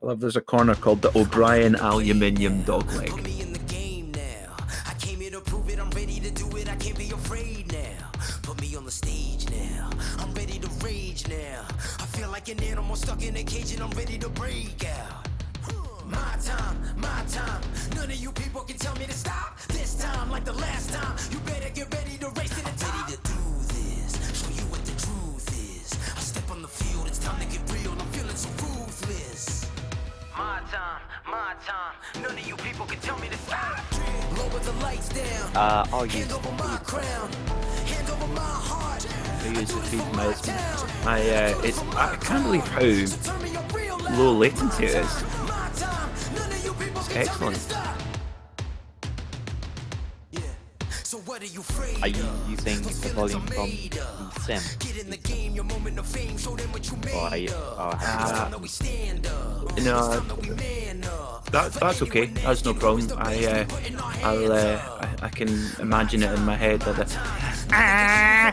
I love there's a corner called the O'Brien Aluminium Dogleg. Put me in the game now. I came here to prove it. I'm ready to do it. I can't be afraid now. Put me on the stage now. I'm ready to rage now. I feel like an animal stuck in a cage and I'm ready to break out. My time, my time. None of you people can tell me to stop. This time, like the last time, you better get ready to race to the top. I'm ready to do this. Show you what the truth is. I step on the field. It's time to get real. I'm feeling so ruthless. My time, my time. None of you people can tell me to stop. Lower the lights down. I'll use Hand over my crown. Hand over my heart. I use the feed miles. I can't believe how low latency it is. It's excellent. So what are you afraid Are you of? using the volume from the sim? Get in the game, your moment of fame, show them what you Or are you, time that we stand up. No, Time that we man up. that's okay. That's no problem. I can imagine it in my head. I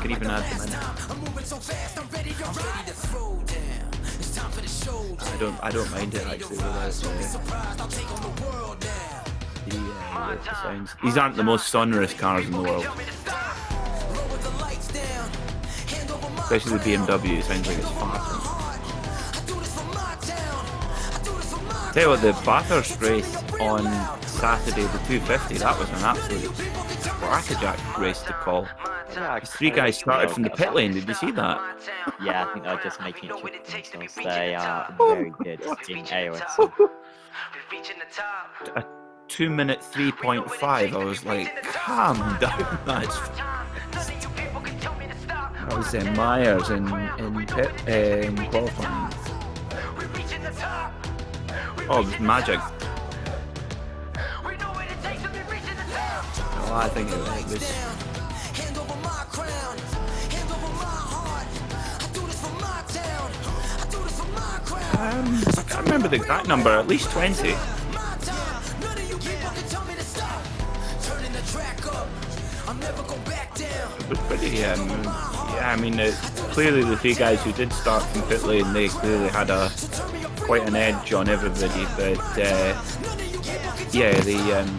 can even add them in. I'm moving so fast, I'm ready to ride. To throw down. It's time for the show. I don't mind it actually. Surprised, I'll take on the world now. The sounds. These aren't the most sonorous cars in the world. Lower the lights down. Hand over my Especially the BMW. It sounds like it's farting. I do this for my town. I do this for my Tell you what, the Bathurst race on Saturday, the 250, that was an absolute crackerjack race to call. Yeah, Three guys started from the pit lane. Did you see that? Yeah, I think they're just making it for themselves. They are very good in AOS. A 2-minute 3.5. I was like, calm down. That's. That was Myers in qualifying. Oh, it was magic. Oh, I think it was. hand over my crown. Hand over my heart. I do this for my town. I do this for my crown. I can't remember the exact number. At least 20. My time. None of you people can tell me to stop. Turning the track up. I'm never going back down. It was pretty. Yeah, I mean, clearly the three guys who did start from pit lane, they clearly had quite an edge on everybody. But yeah, the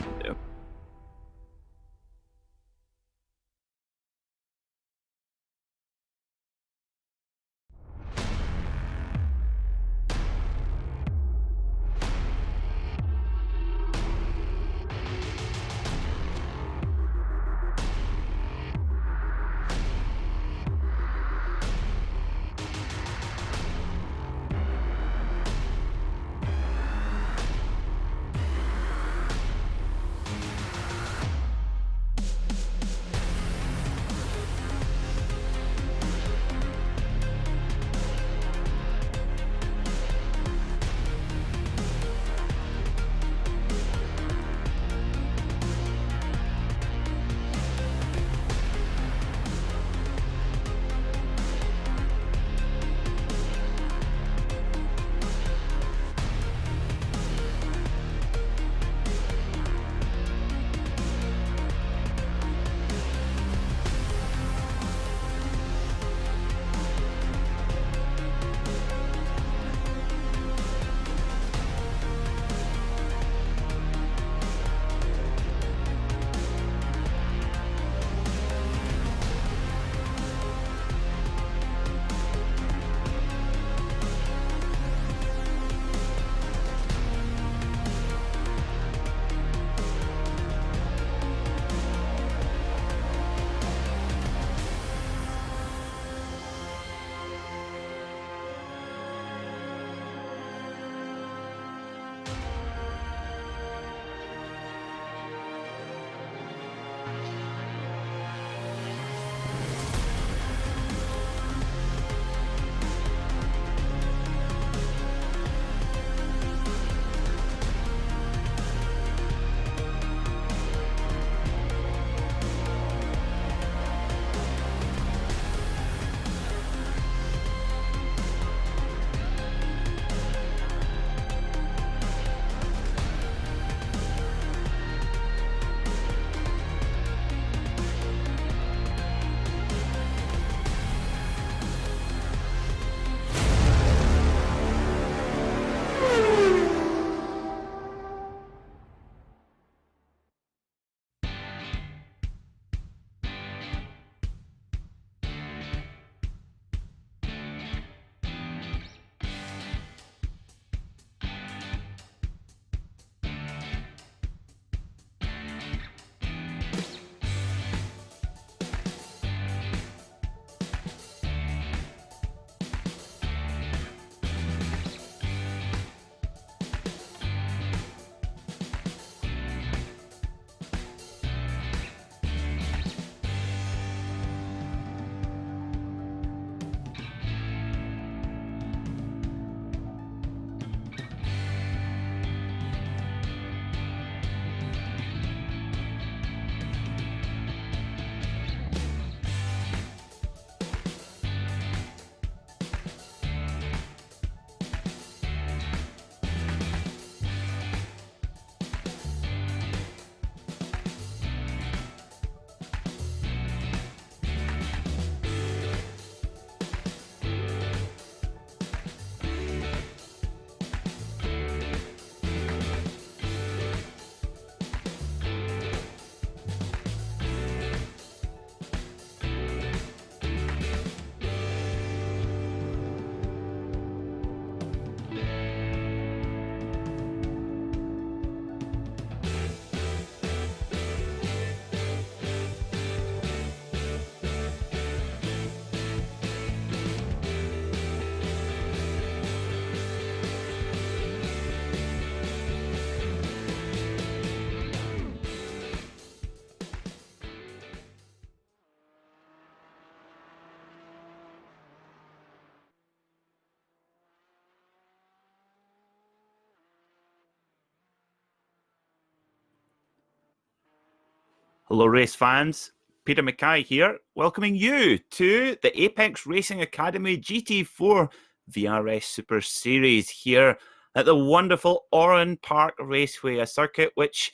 Hello, race fans. Peter Mackay here, welcoming you to the Apex Racing Academy GT4 VRS Super Series here at the wonderful Oran Park Raceway, a circuit which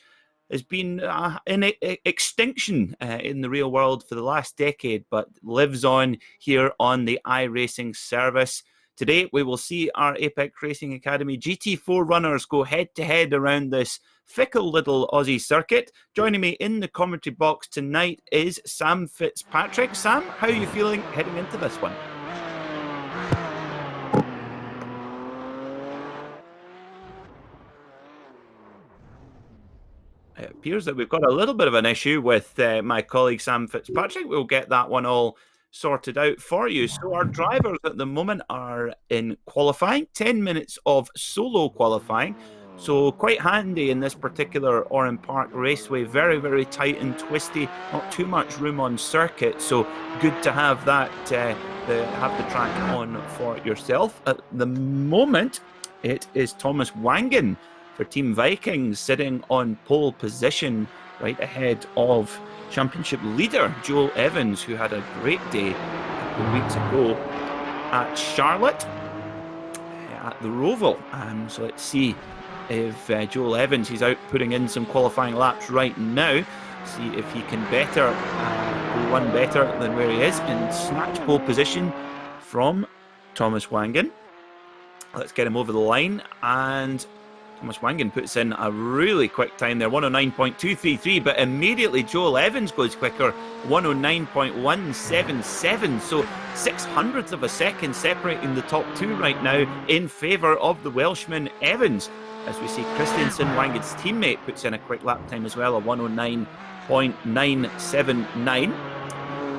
has been in extinction in the real world for the last decade, but lives on here on the iRacing service. Today, we will see our Apex Racing Academy GT4 runners go head-to-head around this fickle little Aussie circuit. Joining me in the commentary box tonight is Sam Fitzpatrick. Sam, how are you feeling heading into this one? It appears that we've got a little bit of an issue with my colleague Sam Fitzpatrick. We'll get that one all sorted out for you. So our drivers at the moment are in qualifying, 10 minutes of solo qualifying. So quite handy in this particular Oran Park Raceway. Very, very tight and twisty. Not too much room on circuit. So good to have that, have the track on for yourself. At the moment, it is Thomas Wangen for Team Vikings sitting on pole position right ahead of championship leader Joel Evans, who had a great day a couple of weeks ago at Charlotte at the Roval. So let's see if Joel Evans, he's out putting in some qualifying laps right now, see if he can better go one better than where he is and snatch pole position from Thomas Wangen. Let's get him over the line, and Thomas Wangen puts in a really quick time there, 109.233, but immediately Joel Evans goes quicker, 109.177, so 600ths of a second separating the top two right now in favour of the Welshman Evans. As we see, Christensen, Wangen's teammate, puts in a quick lap time as well, a 109.979.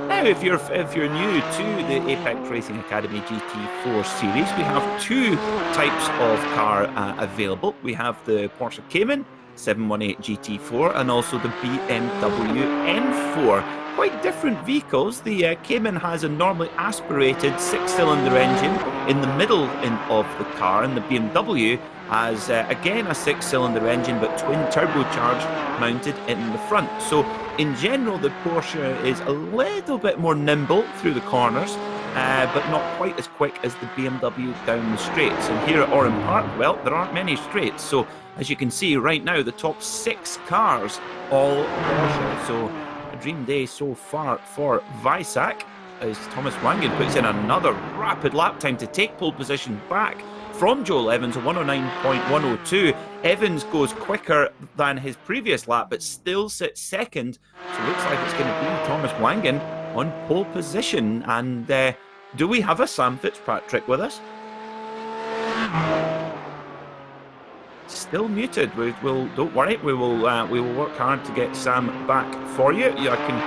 Now, if you're new to the Apex Racing Academy GT4 series, we have two types of car available. We have the Porsche Cayman 718 GT4 and also the BMW M4. Quite different vehicles. The Cayman has a normally aspirated six-cylinder engine in the middle of the car, and the BMW has again a six-cylinder engine but twin turbocharged mounted in the front. So in general, the Porsche is a little bit more nimble through the corners, but not quite as quick as the BMW down the straights. And here at Oran Park, well, there aren't many straights. So as you can see right now, the top six cars all Porsche. So a dream day so far for Weissach, as Thomas Wangen puts in another rapid lap time to take pole position back from Joel Evans, a 109.102. Evans goes quicker than his previous lap, but still sits second. So it looks like it's going to be Thomas Wangen on pole position. And do we have a Sam Fitzpatrick with us? Still muted. Don't worry. We will work hard to get Sam back for you. I can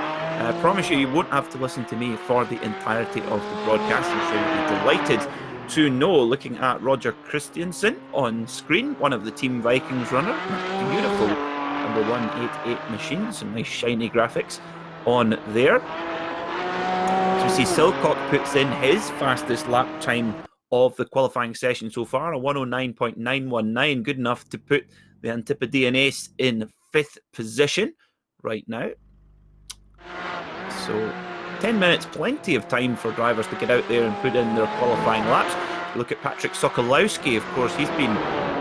promise you won't have to listen to me for the entirety of the broadcast. I'm sure you'll be delighted to know, looking at Roger Christensen on screen, one of the Team Vikings runner. Beautiful number 188 machine, some nice shiny graphics on there. So we see Silcock puts in his fastest lap time of the qualifying session so far, a 109.919, good enough to put the Antipodean Ace in 5th position right now. So 10 minutes, plenty of time for drivers to get out there and put in their qualifying laps. Look at Patrick Sokolowski, of course, he's been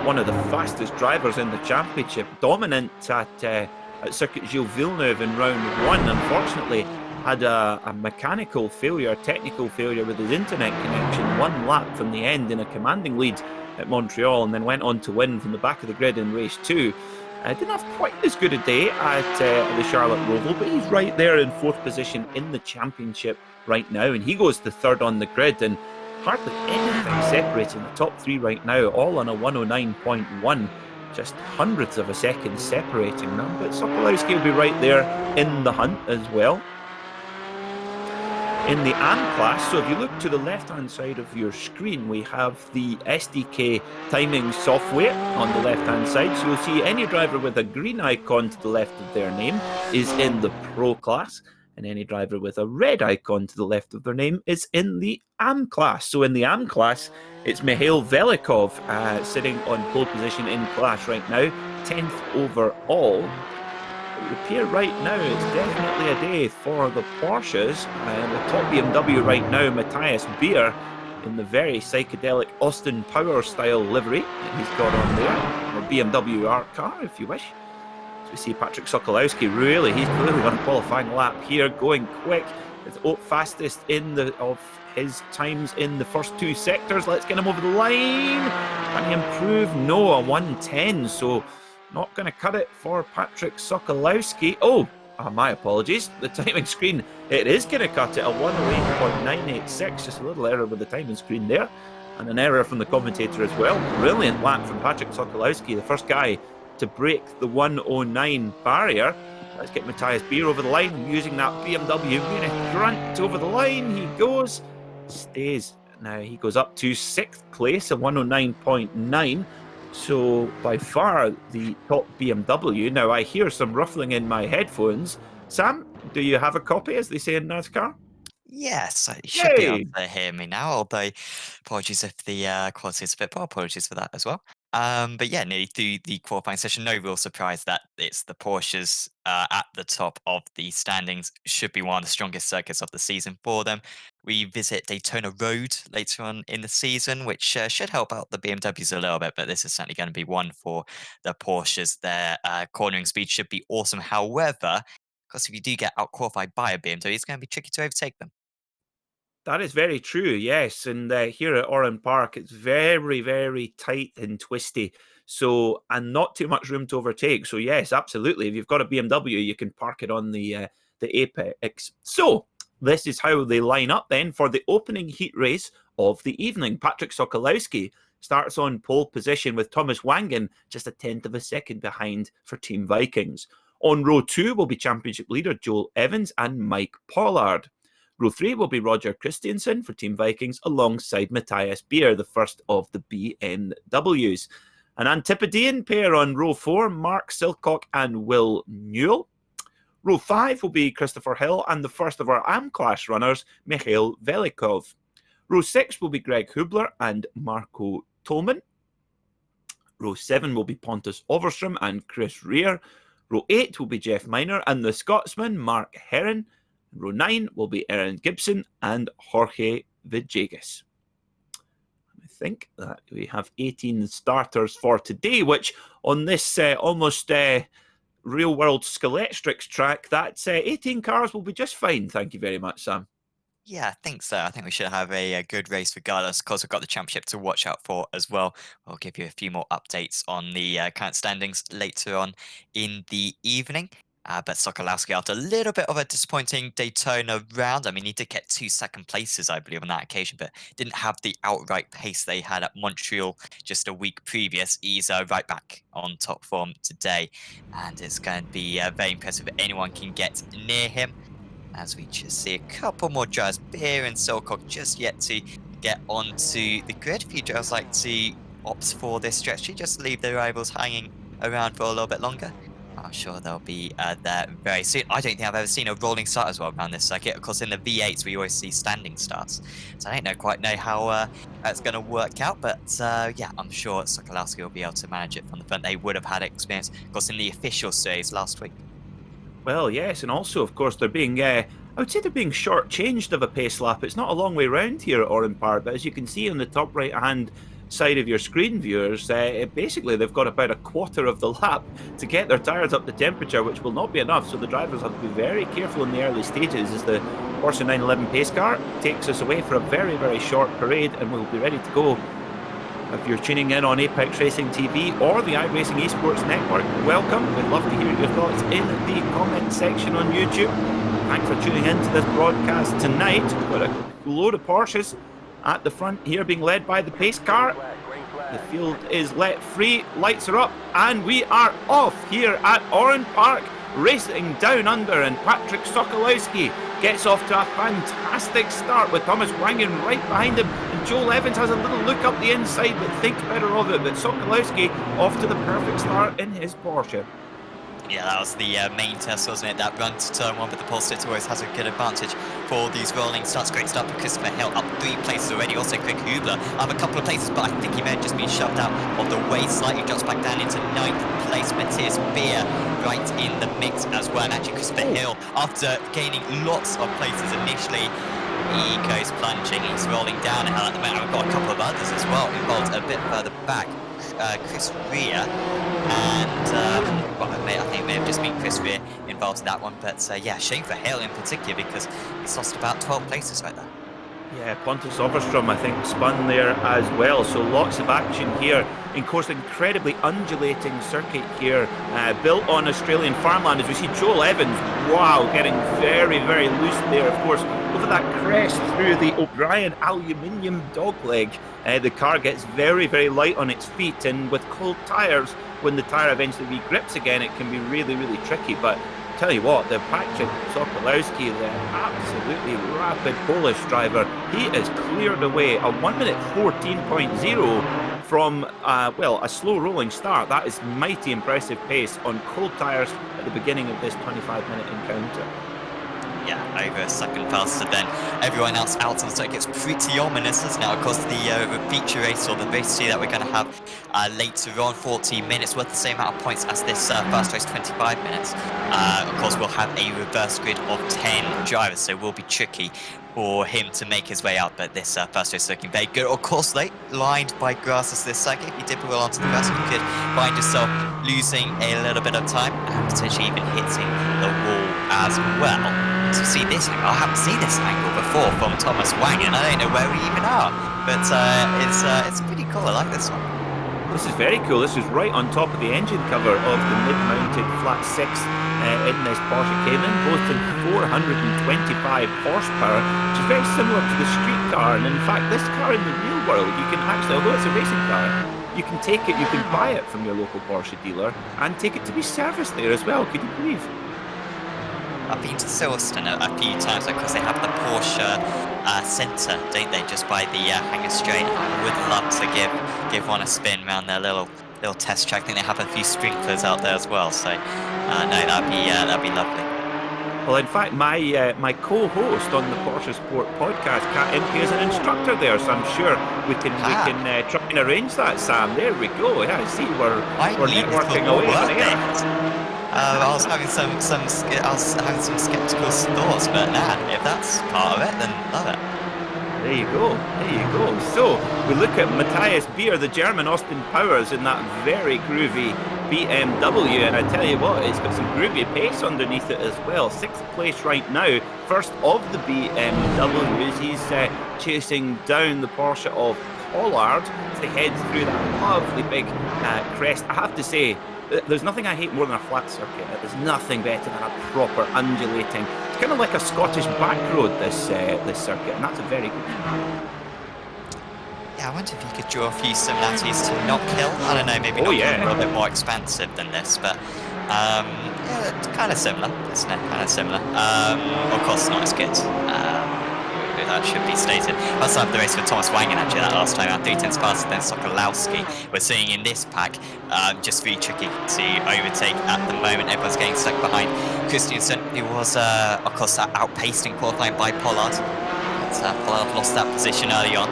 one of the fastest drivers in the championship, dominant at Circuit Gilles Villeneuve in round one. Unfortunately, had a mechanical failure, technical failure with his internet connection, one lap from the end in a commanding lead at Montreal, and then went on to win from the back of the grid in race two. Didn't have quite as good a day at the Charlotte Roval, but he's right there in 4th position in the championship right now, and he goes to 3rd on the grid, and hardly anything separating the top three right now, all on a 109.1, just hundredths of a second separating them, but Sokolowski will be right there in the hunt as well. In the AM class, so if you look to the left-hand side of your screen, we have the SDK timing software on the left-hand side. So you'll see any driver with a green icon to the left of their name is in the Pro class, and any driver with a red icon to the left of their name is in the AM class. So in the AM class, it's Mihail Velikov sitting on pole position in class right now, 10th overall. It would appear right now it's definitely a day for the Porsches. The top BMW right now, Matthias Beer, in the very psychedelic Austin Power style livery that he's got on there, or BMW art car if you wish. So we see Patrick Sokolowski, really, he's clearly on a qualifying lap here, going quick. It's fastest of his times in the first two sectors. Let's get him over the line. Can he improve? No, a 1:10, so not going to cut it for Patrick Sokolowski. Oh, my apologies. The timing screen, it is going to cut it, a 1:08.986. Just a little error with the timing screen there. And an error from the commentator as well. Brilliant lap from Patrick Sokolowski, the first guy to break the 1:09 barrier. Let's get Matthias Beer over the line using that BMW Munich grunt over the line. He goes, stays. Now he goes up to 6th place, a 1:09.9. So by far the top BMW. Now I hear some ruffling in my headphones. Sam, do you have a copy, as they say in NASCAR? Yes, you should be able to hear me now, although apologies if the quality is a bit poor, apologies for that as well. But yeah, nearly through the qualifying session, no real surprise that it's the Porsches at the top of the standings. Should be one of the strongest circuits of the season for them. We visit Daytona Road later on in the season, which should help out the BMWs a little bit, but this is certainly going to be one for the Porsches. Their cornering speed should be awesome. However, because if you do get out-qualified by a BMW, it's going to be tricky to overtake them. That is very true, yes. And here at Oran Park, it's very, very tight and twisty. So, and not too much room to overtake. So, yes, absolutely. If you've got a BMW, you can park it on the apex. So, this is how they line up then for the opening heat race of the evening. Patrick Sokolowski starts on pole position with Thomas Wangen just a 1/10 of a second behind for Team Vikings. On row 2 will be championship leader Joel Evans and Mike Pollard. Row 3 will be Roger Christiansen for Team Vikings alongside Matthias Beer, the first of the BMWs. An Antipodean pair on row 4, Mark Silcock and Will Newell. Row 5 will be Christopher Hill and the first of our AM-class runners, Mikhail Velikov. Row 6 will be Greg Hubler and Marco Tolman. Row 7 will be Pontus Overstrom and Chris Rear. Row 8 will be Jeff Miner and the Scotsman, Mark Herron. Row 9 will be Aaron Gibson and Jorge Villegas. I think that we have 18 starters for today, which on this almost real-world Skeletrix track, that's 18 cars will be just fine. Thank you very much, Sam. Yeah, I think so. I think we should have a good race regardless. Of course, we've got the championship to watch out for as well. We'll give you a few more updates on the current standings later on in the evening. But Sokolowski, after a little bit of a disappointing Daytona round, I mean, he did get 2 second places, I believe, on that occasion, but didn't have the outright pace they had at Montreal just a week previous. He's right back on top form today, and it's going to be very impressive if anyone can get near him. As we just see a couple more drivers, Beer and Silcock, just yet to get onto the grid. A few drivers like to opt for this stretch, just leave their rivals hanging around for a little bit longer. I'm sure they'll be there very soon. I don't think I've ever seen a rolling start as well around this circuit. Of course, in the V8s, we always see standing starts. So I don't quite know how that's going to work out. But yeah, I'm sure Sokolowski will be able to manage it from the front. They would have had experience, of course, in the official series last week. Well, yes, and also, of course, they're being, I would say they're being short-changed of a pace lap. It's not a long way round here at Oran Park, but as you can see on the top right-hand side of your screen, viewers, basically they've got about a quarter of the lap to get their tyres up to temperature, which will not be enough, so the drivers have to be very careful in the early stages as the Porsche 911 pace car takes us away for a very, very short parade, and we'll be ready to go. If you're tuning in on Apex Racing TV or the iRacing Esports Network, welcome. We'd love to hear your thoughts in the comment section on YouTube. Thanks for tuning in to this broadcast tonight. We've got a load of Porsches at the front here being led by the pace car. The field is let free, lights are up, and we are off here at Oran Park, racing down under, and Patrick Sokolowski gets off to a fantastic start with Thomas Wangen right behind him, and Joel Evans has a little look up the inside but thinks better of it, but Sokolowski off to the perfect start in his Porsche. Yeah, that was the main test, wasn't it? That run to turn 1, but the pole stint always has a good advantage for these rolling starts. Great start for Christopher Hill, up 3 places already. Also, Greg Hubler up a couple of places, but I think he may have just been shoved out of the way slightly. Drops back down into 9th place. Matthias Beer right in the mix as well. And actually, Christopher Hill, after gaining lots of places initially, he goes plunging. He's rolling down at the moment. We've got a couple of others as well involved a bit further back. Chris Rea and well, I think it may have just been Chris Rea involved in that one, but yeah, shame for Hill in particular because he's lost about 12 places right there. Yeah, Pontus Overstrom, I think, spun there as well. So lots of action here. In course, incredibly undulating circuit here, built on Australian farmland. As we see Joel Evans, wow, getting very, very loose there. Of course, over that crest through the O'Brien aluminium dogleg, the car gets very, very light on its feet. And with cold tyres, when the tyre eventually regrips again, it can be really, really tricky. But tell you what, the Patrick Sokolowski, the absolutely rapid Polish driver, he is cleared away a 1 minute 14.0 from, well, a slow rolling start. That is mighty impressive pace on cold tyres at the beginning of this 25-minute encounter. Yeah, over a second faster than everyone else out on the circuit. It's pretty ominous, isn't it? Of course, the feature race or the race 2 that we're going to have later on, 14 minutes, worth the same amount of points as this first race, 25 minutes. Of course, we'll have a reverse grid of 10 drivers, so it will be tricky for him to make his way out, but this first race is looking very good. Of course, late, lined by grasses this circuit. If you did well onto the grass, you could find yourself losing a little bit of time and potentially even hitting the wall as well. To see this angle, I haven't seen this angle before from Thomas Wang, and I don't know where we even are, but it's pretty cool. I like this one. This is very cool. This is right on top of the engine cover of the mid-mounted flat 6 in this Porsche Cayman, boasting 425 horsepower, which is very similar to the street car. And in fact, this car in the real world, you can actually, although it's a racing car, you can take it, you can buy it from your local Porsche dealer and take it to be serviced there as well. Could you believe? I've been to Silverstone a few times because they have the Porsche Centre, don't they, just by the Hangar Straight. I would love to give one a spin around their little test track. I think they have a few sprinklers out there as well, so no, that'd be lovely. Well, in fact, my co-host on the Porsche Sport podcast, Kat Impey, is an instructor there, so I'm sure we can try and arrange that, Sam. There we go. Yeah, I see we're networking away on air. I was having some skeptical thoughts, but nah, if that's part of it, then love it. There you go. There you go. So we look at Matthias Beer, the German Austin Powers, in that very groovy BMW, and I tell you what, it's got some groovy pace underneath it as well. 6th place right now, first of the BMWs. He's chasing down the Porsche of Pollard as they head through that lovely big crest. I have to say, there's nothing I hate more than a flat circuit. There's nothing better than a proper undulating. It's kind of like a Scottish back road, this circuit, and that's a very good one. Yeah, I wonder if you could draw a few similarities to Knockhill. I don't know, maybe Knockhill a little bit more expansive than this, but yeah, it's kind of similar, isn't it? Kind of similar. Of course, not as good. That should be stated. Let's have the race with Thomas Wangen actually that last time, 3 tenths faster than Sokolowski. We're seeing in this pack, just really tricky to overtake at the moment. Everyone's getting stuck behind Christiansen, who was, of course, outpaced in qualifying by Pollard. But Pollard lost that position early on.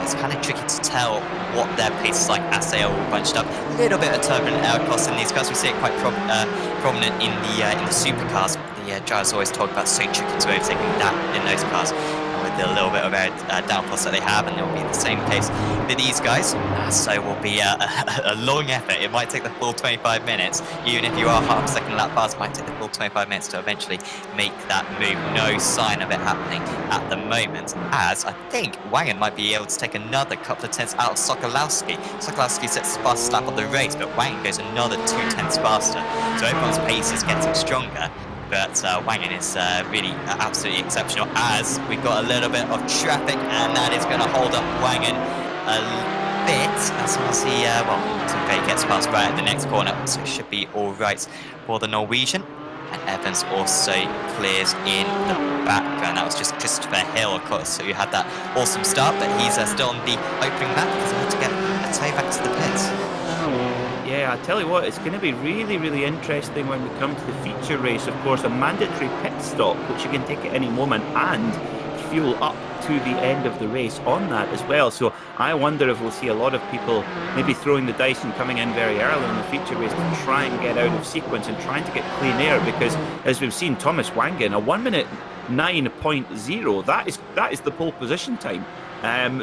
It's kind of tricky to tell what their pace is like as they are all bunched up. A little bit of turbulent air cost in these cars. We see it quite prominent in the supercars. The drivers always talk about so tricky to overtake in those cars. With the little bit of air downforce that they have, and it will be the same case for these guys. So it will be a long effort. It might take the full 25 minutes. Even if you are half a second lap fast, it might take the full 25 minutes to eventually make that move. No sign of it happening at the moment, as I think Wangen might be able to take another couple of tenths out of Sokolowski. Sokolowski sets the fastest lap of the race, but Wangen goes another 2 tenths faster. So everyone's pace is getting stronger. But Wangen is really absolutely exceptional, as we've got a little bit of traffic, and that is going to hold up Wangen a bit. As long as he, he gets past right at the next corner, so it should be all right for the Norwegian. And Evans also clears in the background. That was just Christopher Hill, of course, who had that awesome start, but he's still on the opening lap because he had to get a tow back to the pits. Yeah, I tell you what, it's going to be really, really interesting when we come to the feature race. Of course, a mandatory pit stop, which you can take at any moment, and fuel up to the end of the race on that as well. So I wonder if we'll see a lot of people maybe throwing the dice and coming in very early in the feature race to try and get out of sequence and trying to get clean air, because as we've seen, Thomas Wangen, a 1 minute 9.0, that is the pole position time.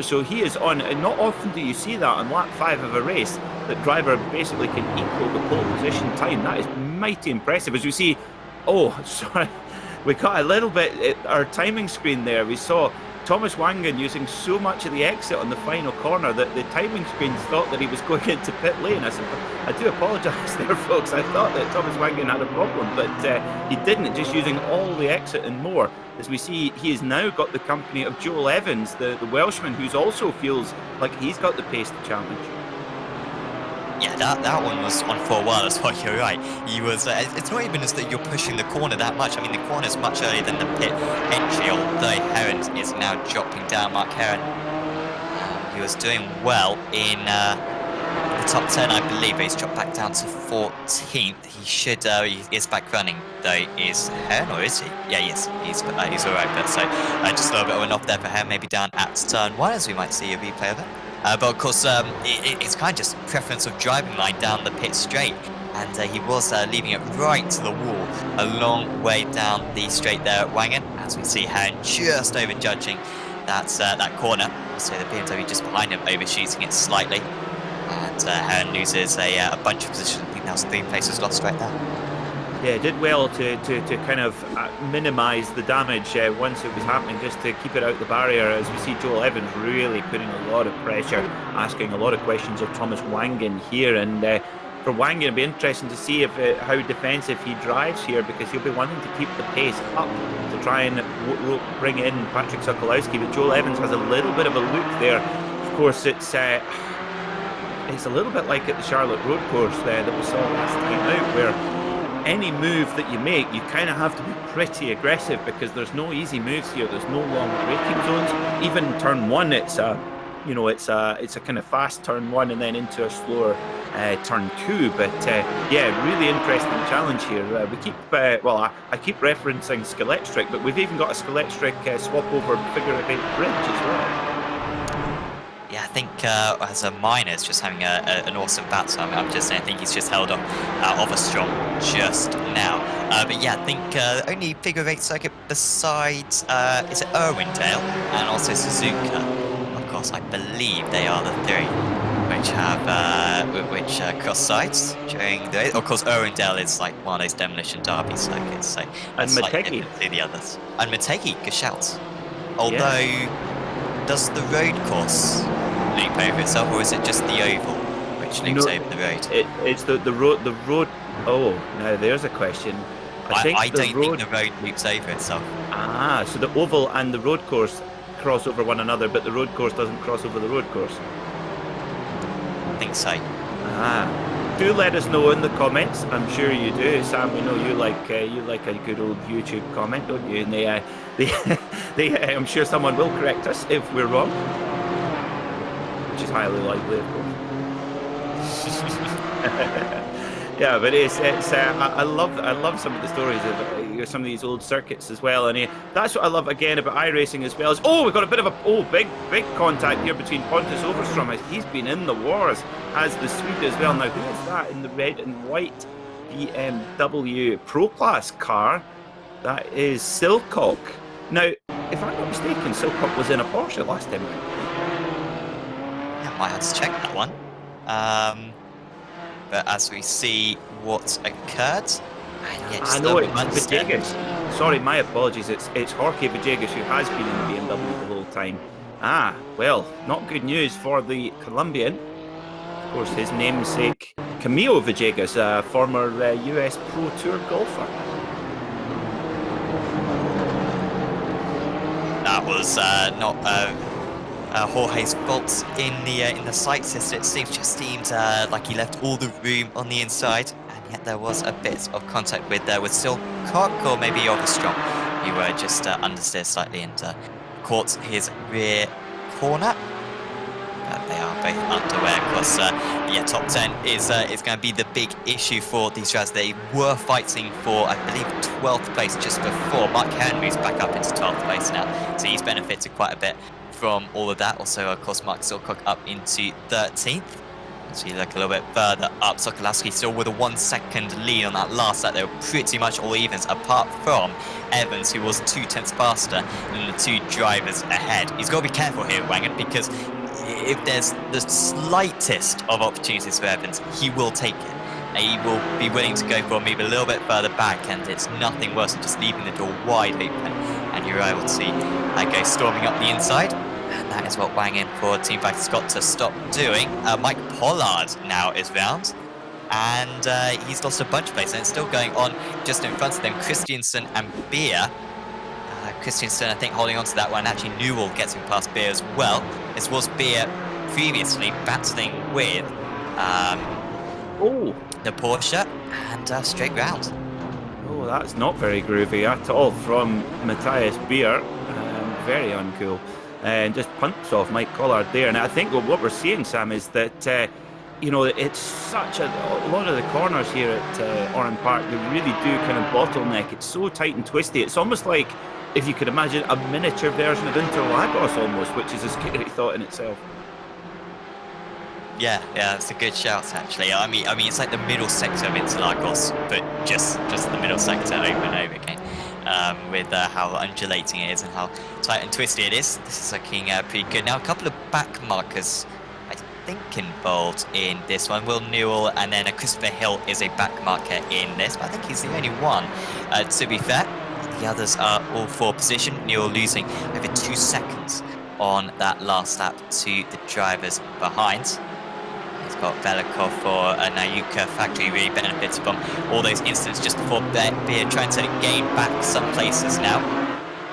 So he is on, and not often do you see that on lap 5 of a race, that driver basically can equal the pole position time. That is mighty impressive. As we see, oh, sorry, we got a little bit, our timing screen there, we saw Thomas Wangen using so much of the exit on the final corner that the timing screen thought that he was going into pit lane. I said, I do apologise there, folks. I thought that Thomas Wangen had a problem, but he didn't, just using all the exit and more. As we see, he has now got the company of Joel Evans, the Welshman, who's also feels like he's got the pace to challenge. Yeah, that one was on for a while as well, you're right. He was, it's not even as that you're pushing the corner that much. I mean, the corner's much earlier than the pit entry, although Heron is now dropping down. Mark Heron, he was doing well in the top 10, I believe, but he's dropped back down to 14th. He should, he is back running, though. Is Heron, or is he? Yeah, yes, he's all right, but so just a little bit of an off there for Heron, maybe down at turn 1, as we might see a replay of it. But of course, it's kind of just preference of driving line down the pit straight, and he was leaving it right to the wall, a long way down the straight there at Wangen, as we see Heron just over judging that corner. So the BMW just behind him overshooting it slightly, and Heron loses a bunch of positions. I think that was 3 places lost right there. Yeah, did well to kind of minimise the damage once it was happening, just to keep it out the barrier. As we see Joel Evans really putting a lot of pressure, asking a lot of questions of Thomas Wangen here. And for Wangen, it'll be interesting to see if how defensive he drives here, because he'll be wanting to keep the pace up to try and bring in Patrick Sokolowski. But Joel Evans has a little bit of a look there. Of course, it's a little bit like at the Charlotte Road Course there that we saw last time out, where any move that you make, you kind of have to be pretty aggressive, because there's no easy moves here. There's no long braking zones. Even turn 1, it's a kind of fast turn 1 and then into a slower turn 2. But yeah, really interesting challenge here. We keep I keep referencing Skeletric, but we've even got a Skeletric swap over figure eight bridge as well. Yeah, I think as a minor, it's just having an awesome battle. I'm just saying, I think he's just held up of a strong just now. But yeah, I think only figure eight circuit besides is it Irwindale and also Suzuka. Of course, I believe they are the 3 which have cross sides during the. Of course, Irwindale is like one of those demolition derby circuits. So and Motegi. To the others. And Motegi, good shout. Although. Does the road course loop over itself, or is it just the oval which loops over the road? It's the road. The road. Oh, now there's a question. I don't think the road loops over itself. Ah, so the oval and the road course cross over one another, but the road course doesn't cross over the road course. I think so. Ah, do let us know in the comments. I'm sure you do, Sam. We know you like a good old YouTube comment, don't you? And I'm sure someone will correct us if we're wrong, which is highly likely, of course. Yeah, but I love some of the stories of some of these old circuits as well, and that's what I love again about iRacing as well. We've got a bit of a big contact here between Pontus Overstrom. He's been in the wars as the Swede as well. Now, who is that in the red and white BMW Pro Class car? That is Silcock. Now, if I'm not mistaken, Silcock was in a Porsche last time out. Yeah, might have to check that one. But as we see what occurred, I know it's Vajegas. Sorry, my apologies. It's Jorge Vajegas who has been in the BMW the whole time. Ah, well, not good news for the Colombian. Of course, his namesake, Camilo Vajegas, a former US Pro Tour golfer. That was not Jorge's fault in the sight system. It just seemed like he left all the room on the inside, and yet there was a bit of contact with Silcock, or maybe Overstrom, who just understeered slightly and caught his rear corner. They are both underway, because yeah, top 10 is going to be the big issue for these drivers. They were fighting for, I believe, 12th place just before. Mark Henry's back up into 12th place now, so he's benefited quite a bit from all of that. Also, of course, Mark Silcock up into 13th. So you look a little bit further up, Sokolowski still with a 1 second lead on that last lap. They were pretty much all evens, apart from Evans, who was 2/10 faster than the two drivers ahead. He's got to be careful here, Wangan, because if there's the slightest of opportunities for Evans, he will take it. He will be willing to go for a move a little bit further back, and it's nothing worse than just leaving the door wide open, and you're able to go storming up the inside. And that is what Wang In for Team Fighter's got to stop doing. Mike Pollard now is round, and he's lost a bunch of place, and it's still going on just in front of them. Christiansen and Beer. Christiansen, I think, holding on to that one. Actually, Newell gets him past Beer as well. This was Beer previously battling with the Porsche, and straight round. Oh, that's not very groovy at all from Matthias Beer. Very uncool. And just punts off Mike Pollard there. And I think what we're seeing, Sam, is that you know, it's such a lot of the corners here at Oran Park, they really do kind of bottleneck. It's so tight and twisty. It's almost like, if you could imagine, a miniature version of Interlagos almost, which is a scary thought in itself. Yeah, it's a good shout, actually. I mean, it's like the middle sector of Interlagos, but just the middle sector over and over again. With how undulating it is and how tight and twisty it is. This is looking pretty good. Now, a couple of back markers, I think, involved in this one. Will Newell and then Christopher Hill is a back marker in this, but I think he's the only one, to be fair. The others are all for position. Newell losing over 2 seconds on that last lap to the drivers behind. He's got Velikov for Nayuka Factory, really benefited from all those incidents just before Beer trying to gain back some places now.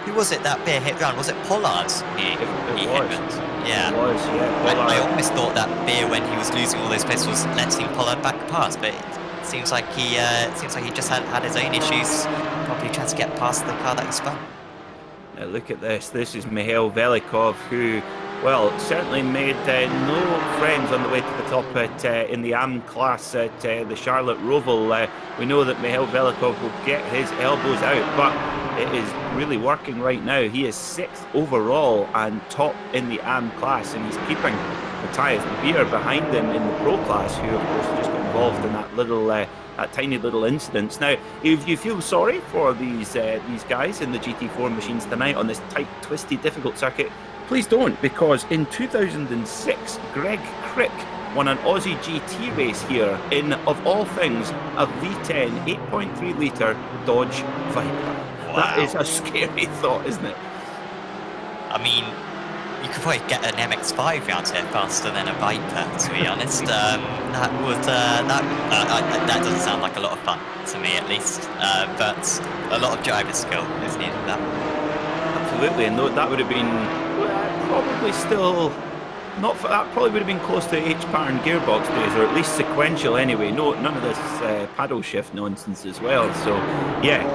Who was it that Beer hit round? Was it Pollard he hit round? Yeah. It was, yeah. Pollard. I almost thought that Beer, when he was losing all those places, was letting Pollard back past, but it seems like he just had his own issues, probably trying to get past the car that he spun. Now look at this. This is Mihail Velikov, who, well, certainly made no friends on the way to the top in the AM class at the Charlotte Roval. We know that Mihail Velikov will get his elbows out, but it is really working right now. He is 6th overall and top in the AM class, and he's keeping Matthias Beer behind him in the Pro class, who, of course, just got involved in that little that tiny little incidents. Now, if you feel sorry for these guys in the GT4 machines tonight on this tight, twisty, difficult circuit, please don't, because in 2006, Greg Crick won an Aussie GT race here in, of all things, a V10 8.3 litre Dodge Viper. Wow. That is a scary thought, isn't it? I mean, you could probably get an MX-5 round here faster than a Viper, to be honest. That doesn't sound like a lot of fun, to me at least. But a lot of driver skill is needed for that. Absolutely, and that would have been probably still not for that. Probably would have been close to H-pattern gearbox days, or at least sequential anyway. None of this paddle shift nonsense as well. So yeah,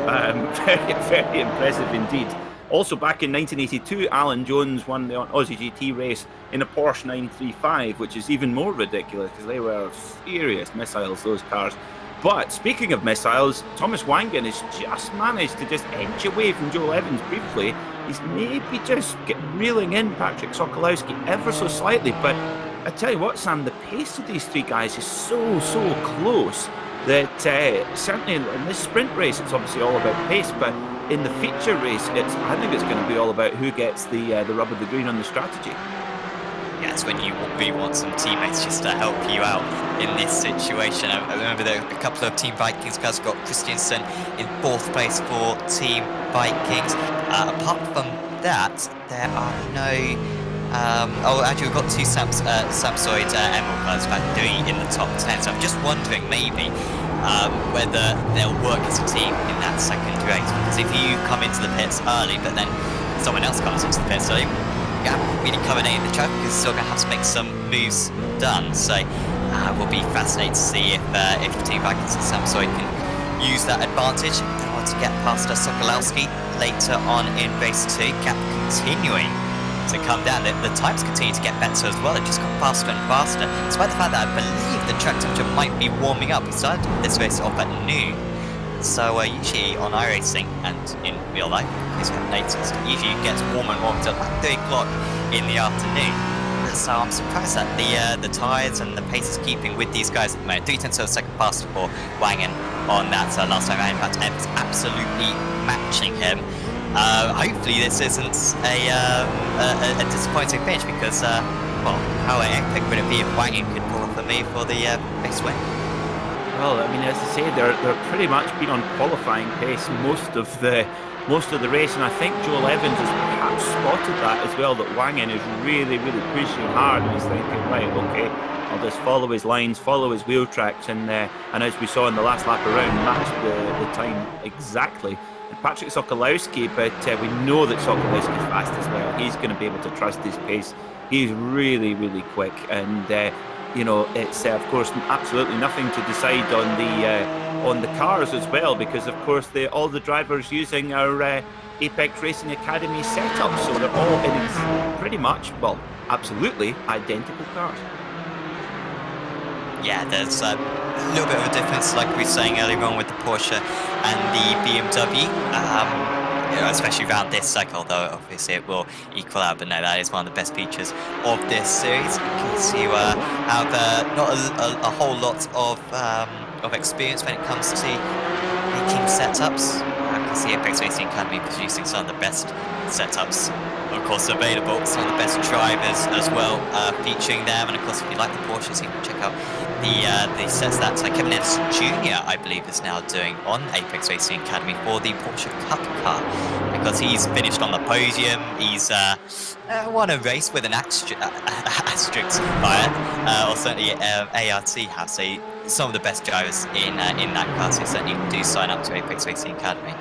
very, very impressive indeed. Also back in 1982, Alan Jones won the Aussie GT race in a Porsche 935, which is even more ridiculous because they were serious missiles, those cars. But speaking of missiles, Thomas Wangan has just managed to just edge away from Joel Evans briefly. He's maybe just reeling in Patrick Sokolowski ever so slightly. But I tell you what, Sam, the pace of these three guys is so close that certainly in this sprint race, it's obviously all about pace, but in the feature race, I think it's going to be all about who gets the rub of the green on the strategy. Yeah, it's when you really want some teammates just to help you out in this situation. I remember there were a couple of Team Vikings guys. Got Christiansen in 4th place for Team Vikings. Apart from that, there are no... actually, we've got 2 Samsoid Emerald cars doing in the top 10. So I'm just wondering, maybe, whether they'll work as a team in that second race. Because if you come into the pits early, but then someone else comes into the pits early, you haven't really covered any of the track because you're still going to have to make some moves done. So we'll be fascinated to see if Team Vikings and Samsoid can use that advantage to get past Sokolowski later on in race 2. Gap continuing to come down. The times continue to get better as well. It just got faster and faster, despite the fact that I believe the track temperature might be warming up. We started this race off at noon. So usually on iRacing and in real life, as you have noticed, usually it gets warmer and warmer until like 3 o'clock in the afternoon. So I'm surprised that the tyres and the pace is keeping with these guys at the moment. 3/10 of a second faster for Wangen on that last time round. In fact, Evans absolutely matching him. Hopefully this isn't a disappointing finish because, well, how epic would it be if Wangen could pull off for me for the race win? Well, I mean, as I say, they're pretty much been on qualifying pace most of the race, and I think Joel Evans has perhaps spotted that as well. That Wangen is really pushing hard, and he's thinking, right, okay, I'll just follow his lines, follow his wheel tracks, and as we saw in the last lap around, match the time exactly. And Patrick Sokolowski, but we know that Sokolowski's fast as well. He's going to be able to trust his pace. He's really quick, and you know, it's of course absolutely nothing to decide on the cars as well, because of course all the drivers using our Apex Racing Academy setup, so they're all in pretty much, well, absolutely identical cars. Yeah, there's a little bit of a difference, like we were saying earlier on with the Porsche and the BMW. You know, especially around this cycle, although obviously it will equal out. But no, that is one of the best features of this series, because you have not a whole lot of experience when it comes to making setups. Because the Apex Racing Academy producing some of the best setups, of course, available. Some of the best drivers as well, featuring them. And of course, if you like the Porsches, you can check out the sets that Kevin Ennis Jr., I believe, is now doing on Apex Racing Academy for the Porsche Cup car, because he's finished on the podium. He's won a race with an asterisk by it, or certainly ART has some of the best drivers in that car. So certainly do sign up to Apex Racing Academy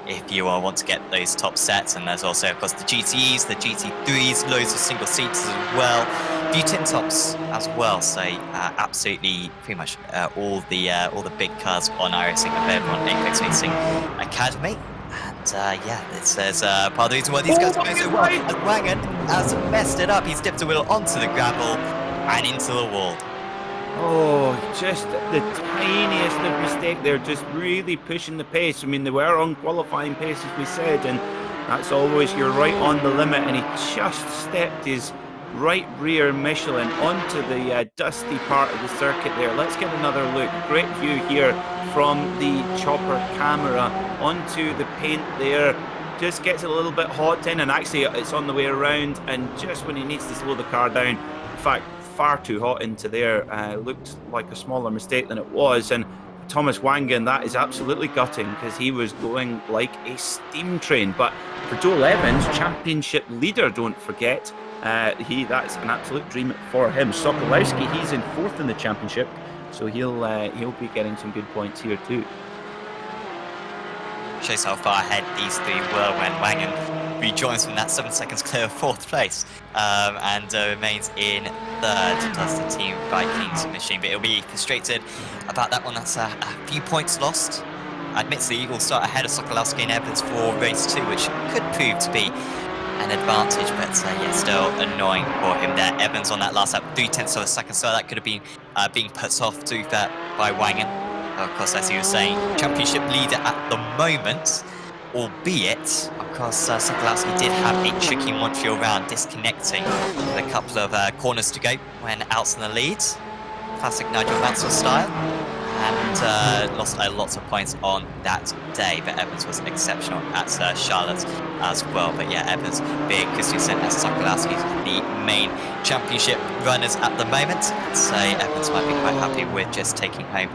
if you want to get those top sets. And there's also, of course, the GTEs, the GT3s, loads of single seaters as well, few tin tops as well. So absolutely, pretty much all the big cars on iRacing available on Apex Racing Academy. And yeah, there's part of the reason why these guys are going so well. And Wangen has messed it up. He's dipped a wheel onto the gravel and into the wall. Oh, just the tiniest of mistake there, just really pushing the pace. I mean, they were on qualifying pace, as we said, and that's always, you're right on the limit, and he just stepped his right rear Michelin onto the dusty part of the circuit there. Let's get another look. Great view here from the chopper camera onto the paint there. Just gets it a little bit hot in, and actually it's on the way around, and just when he needs to slow the car down, in fact, far too hot into there. Looked like a smaller mistake than it was, and Thomas Wangen, that is absolutely gutting, because he was going like a steam train. But for Joel Evans, championship leader, don't forget, that's an absolute dream for him. Sokolowski, he's in 4th in the championship, so he'll be getting some good points here too. Shows how far ahead these three were when Wangen rejoins from that 7 seconds clear of 4th place, and remains in 3rd, plus the Team Vikings machine. But he'll be frustrated about that one. That's a few points lost. Admittedly, he will start ahead of Sokolowski and Evans for race 2, which could prove to be an advantage, but yeah, still annoying for him there. Evans on that last lap, 0.3 of a second, so that could have been being put off to that by Wangen. Of course, as he was saying, championship leader at the moment, albeit, of course, Sokolowski did have a tricky Montreal round, disconnecting with a couple of corners to go when out in the lead. Classic Nigel Mansell style, and lost lots of points on that day, but Evans was exceptional at Charlotte as well. But yeah, Evans, Beer, Christensen and Sokolowski, the main championship runners at the moment. So Evans might be quite happy with just taking home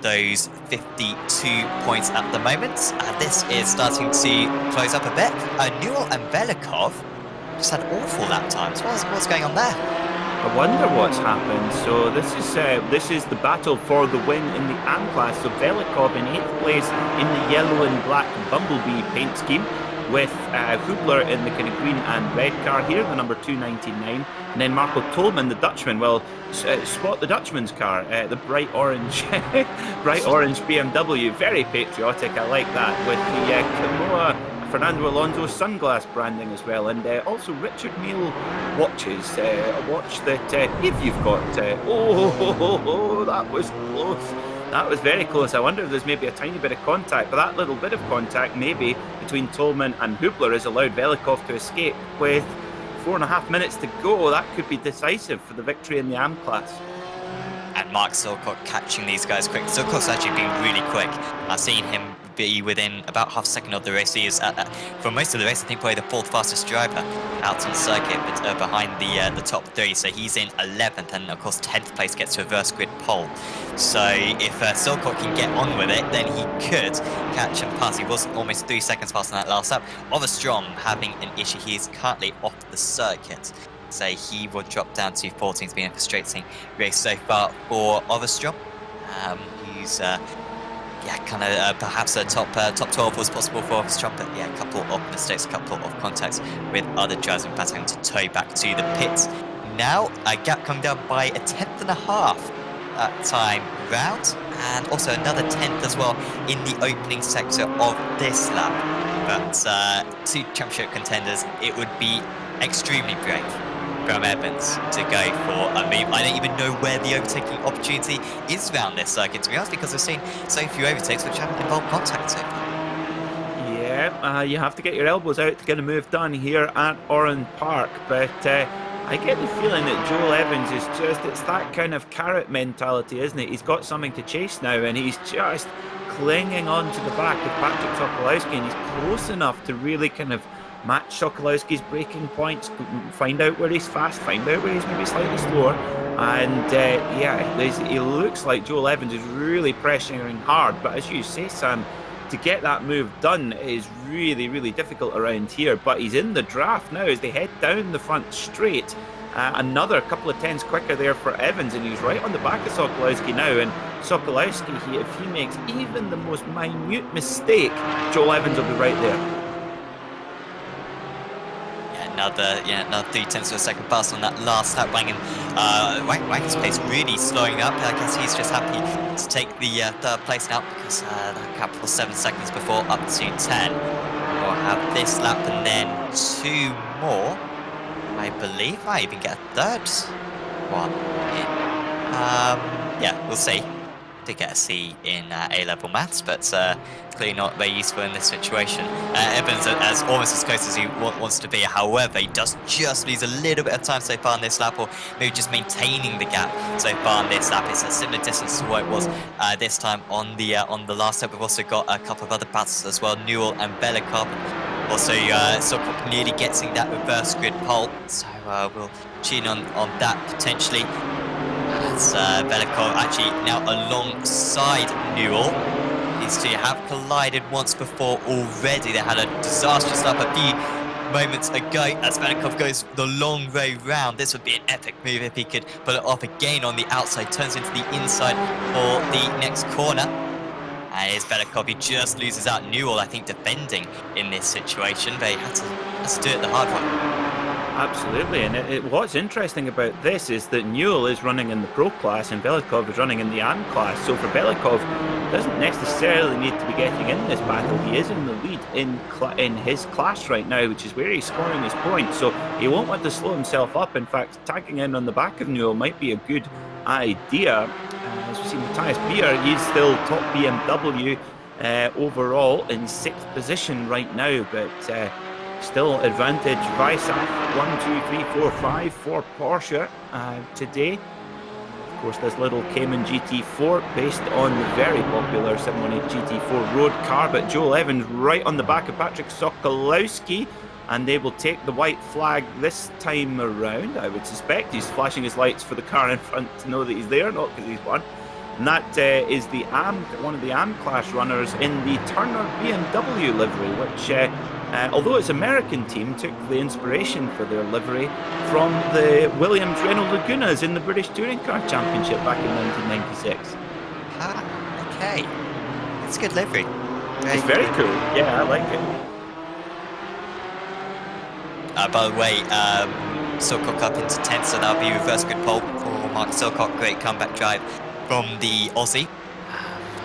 those 52 points at the moment. This is starting to close up a bit. Newell and Velikov just had awful lap times. What's going on there? I wonder what's happened. So this is the battle for the win in the AM class. So Velikov in 8th place in the yellow and black Bumblebee paint scheme, with Hubler in the kind of green and red car here, the number 299, and then Marco Tolman, the Dutchman. Well, spot the Dutchman's car, the bright orange BMW, very patriotic. I like that, with the Kamoa Fernando Alonso's sunglass branding as well, and also Richard Mille watches, a watch that if you've got, that was close. That was very close. I wonder if there's maybe a tiny bit of contact, but that little bit of contact maybe between Tolman and Hubler has allowed Velikov to escape with 4.5 minutes to go. That could be decisive for the victory in the AM class. And Mark Silcock catching these guys quick. Silcock's actually been really quick. I've seen him be within about half a second of the race. He is, for most of the race, I think probably the 4th fastest driver out on circuit, but behind the top 3. So he's in 11th, and of course 10th place gets reverse grid pole. So if Silcock can get on with it, then he could catch and pass. He was almost 3 seconds faster than that last lap. Overstrom having an issue. He is currently off the circuit. So he will drop down to 14th. It's been a frustrating race so far for Overstrom. He's kind of perhaps a top 12 was possible for Overstrom, but yeah, a couple of mistakes, a couple of contacts with other drivers, in fact having to tow back to the pits. Now a gap coming down by 1.5 that time round, and also another 10th as well in the opening sector of this lap. But 2 championship contenders, it would be extremely brave from Evans to go for a move. I don't even know where the overtaking opportunity is around this circuit, to be honest, because I've seen so few overtakes which haven't involved contact so far. Yeah, you have to get your elbows out to get a move done here at Oran Park, but I get the feeling that Joel Evans is it's that kind of carrot mentality, isn't it? He's got something to chase now, and he's just clinging on to the back of Patrick Sokolowski, and he's close enough to really kind of match Sokolowski's braking points, find out where he's fast, find out where he's maybe slightly slower, and he looks like Joel Evans is really pressuring hard, but as you say, Sam, to get that move done is really, really difficult around here, but he's in the draft now as they head down the front straight. Another couple of tenths quicker there for Evans, and he's right on the back of Sokolowski now, and Sokolowski, if he makes even the most minute mistake, Joel Evans will be right there. Another 0.3 of a second pass on that last lap. Wangen's pace really slowing up. I guess he's just happy to take the 3rd place now, because that gap was 7 seconds before, up to 10. We'll have this lap and then 2 more. I believe I even get a 3rd one in. Yeah, we'll see. Did get a C in A-level maths, but clearly not very useful in this situation. Evans is almost as close as he wants to be. However, he does just lose a little bit of time so far in this lap, or maybe just maintaining the gap so far in this lap. It's a similar distance to what it was this time on the last lap. We've also got a couple of other battles as well, Newell and Belikov. Also, Silcock nearly getting that reverse grid pole, so we'll tune on that potentially. As Belikov actually now alongside Newell. These two have collided once before already. They had a disastrous lap a few moments ago as Belikov goes the long way round. This would be an epic move if he could pull it off again on the outside. Turns into the inside for the next corner. And here's Belikov, he just loses out. Newell, I think, defending in this situation, but he had to do it the hard way. Absolutely, and what's interesting about this is that Newell is running in the Pro class and Belikov is running in the AM class. So for Belikov, doesn't necessarily need to be getting in this battle. He is in the lead in his class right now, which is where he's scoring his points. So he won't want to slow himself up. In fact, tagging in on the back of Newell might be a good idea. As we see Matthias Beer, he's still top BMW overall in 6th position right now, but still advantage Weissach 1, 2, 3, 4, 5 for Porsche today. Of course, this little Cayman GT4 based on the very popular 718 GT4 road car, but Joel Evans right on the back of Patrick Sokolowski, and they will take the white flag this time around. I would suspect he's flashing his lights for the car in front to know that he's there, not because he's won. And that is the one of the AM class runners in the Turner BMW livery, which although it's American team, took the inspiration for their livery from the Williams Renault Lagunas in the British Touring Car Championship back in 1996. Okay. It's a good livery. It's very cool. Yeah, I like it. By the way, Silcock up into 10th, so that'll be reverse good pole for Mark Silcock. Great comeback drive from the Aussie.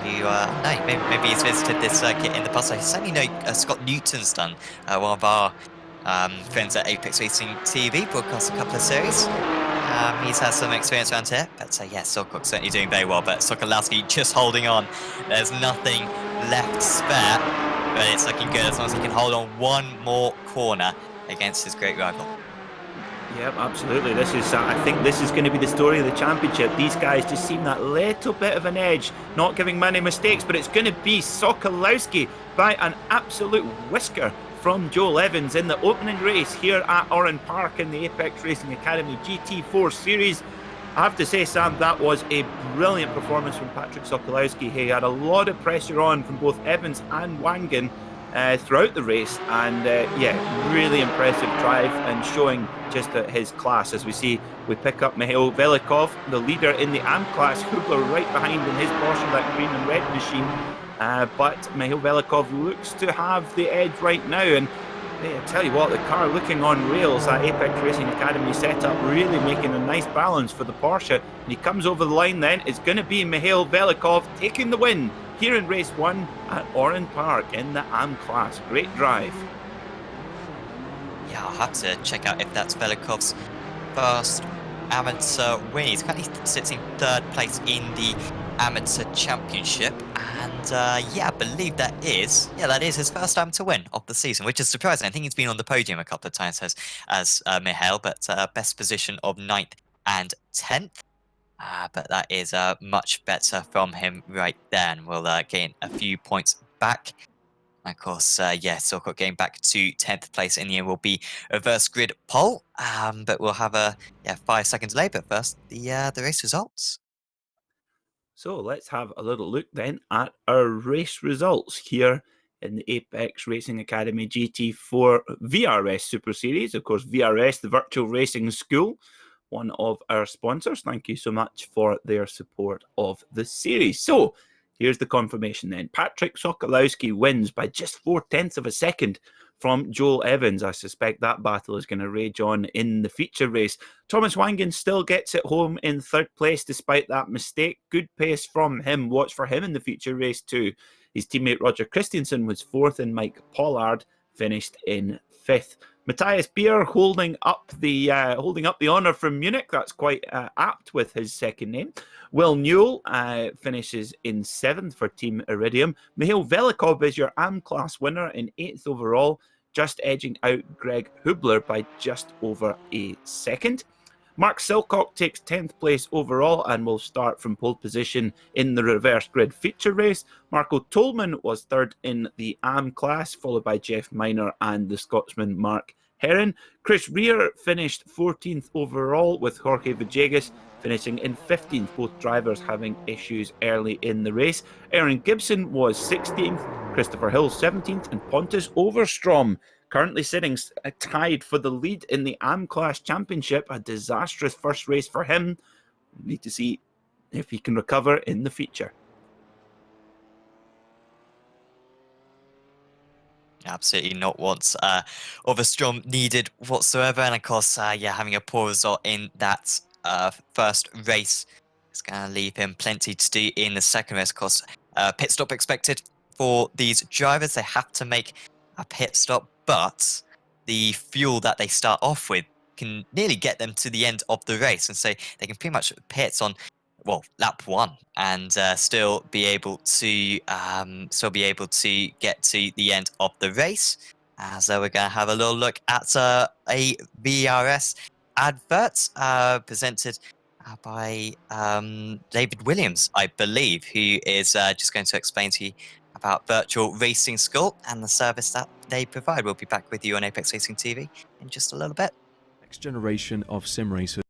who, no, maybe he's visited this circuit in the past. I certainly know Scott Newton's done, one of our friends at Apex Racing TV, broadcast a couple of series. He's had some experience around here, but yeah, Silcock's certainly doing very well, but Sokolowski just holding on. There's nothing left spare, but it's looking good as long as he can hold on one more corner against his great rival. Yep, absolutely. This is, I think this is going to be the story of the championship. These guys just seem that little bit of an edge, not giving many mistakes, but it's going to be Sokolowski by an absolute whisker from Joel Evans in the opening race here at Oran Park in the Apex Racing Academy GT4 Series. I have to say, Sam, that was a brilliant performance from Patrick Sokolowski. He had a lot of pressure on from both Evans and Wangen throughout the race, and yeah, really impressive drive and showing just his class. As we see, we pick up Mikhail Velikov, the leader in the AM class, Hubler right behind in his Porsche, that green and red machine. But Mikhail Velikov looks to have the edge right now, and I tell you what, the car looking on rails at Apex Racing Academy setup, really making a nice balance for the Porsche. And he comes over the line then. It's going to be Mikhail Velikov taking the win here in race 1 at Oran Park in the AM class. Great drive. Yeah, I'll have to check out if that's Velikov's first amateur win. He's currently sits in 3rd place in the amateur championship, and yeah, I believe that is his first amateur win of the season, which is surprising. I think he's been on the podium a couple of times as Mihail, but best position of 9th and 10th. But that is much better from him right there, and we'll gain a few points back. Of course, yeah, Silcock getting back to 10th place in the end will be a reverse grid pole, but we'll have a 5 seconds delay. But first, the race results. So let's have a little look then at our race results here in the Apex Racing Academy GT4 VRS Super Series. Of course, VRS, the Virtual Racing School, one of our sponsors. Thank you so much for their support of the series. So here's the confirmation then. Patrick Sokolowski wins by just 0.4 of a second from Joel Evans. I suspect that battle is going to rage on in the feature race. Thomas Wangen still gets it home in 3rd place despite that mistake. Good pace from him. Watch for him in the feature race too. His teammate Roger Christensen was 4th, and Mike Pollard finished in 5th. Matthias Beer holding up the honour from Munich. That's quite apt with his second name. Will Newell finishes in 7th for Team Iridium. Mikhail Velikov is your AM class winner in 8th overall, just edging out Greg Hubler by just over a second. Mark Silcock takes 10th place overall and will start from pole position in the reverse grid feature race. Marco Tolman was 3rd in the AM class, followed by Jeff Miner and the Scotsman Mark Heron. Chris Rear finished 14th overall, with Jorge Villegas finishing in 15th, both drivers having issues early in the race. Aaron Gibson was 16th, Christopher Hill 17th, and Pontus Overstrom currently sitting tied for the lead in the AM Class Championship. A disastrous first race for him. We need to see if he can recover in the feature. Absolutely not what Overstrom needed whatsoever, and of course, yeah, having a poor result in that first race is going to leave him plenty to do in the second race. Of course, pit stop expected for these drivers. They have to make a pit stop, but the fuel that they start off with can nearly get them to the end of the race, and so they can pretty much pit on, well, lap 1 and still be able to get to the end of the race. So we're going to have a little look at a VRS advert presented by David Williams, I believe, who is just going to explain to you about Virtual Racing School and the service that they provide. We'll be back with you on Apex Racing TV in just a little bit. Next generation of sim racers.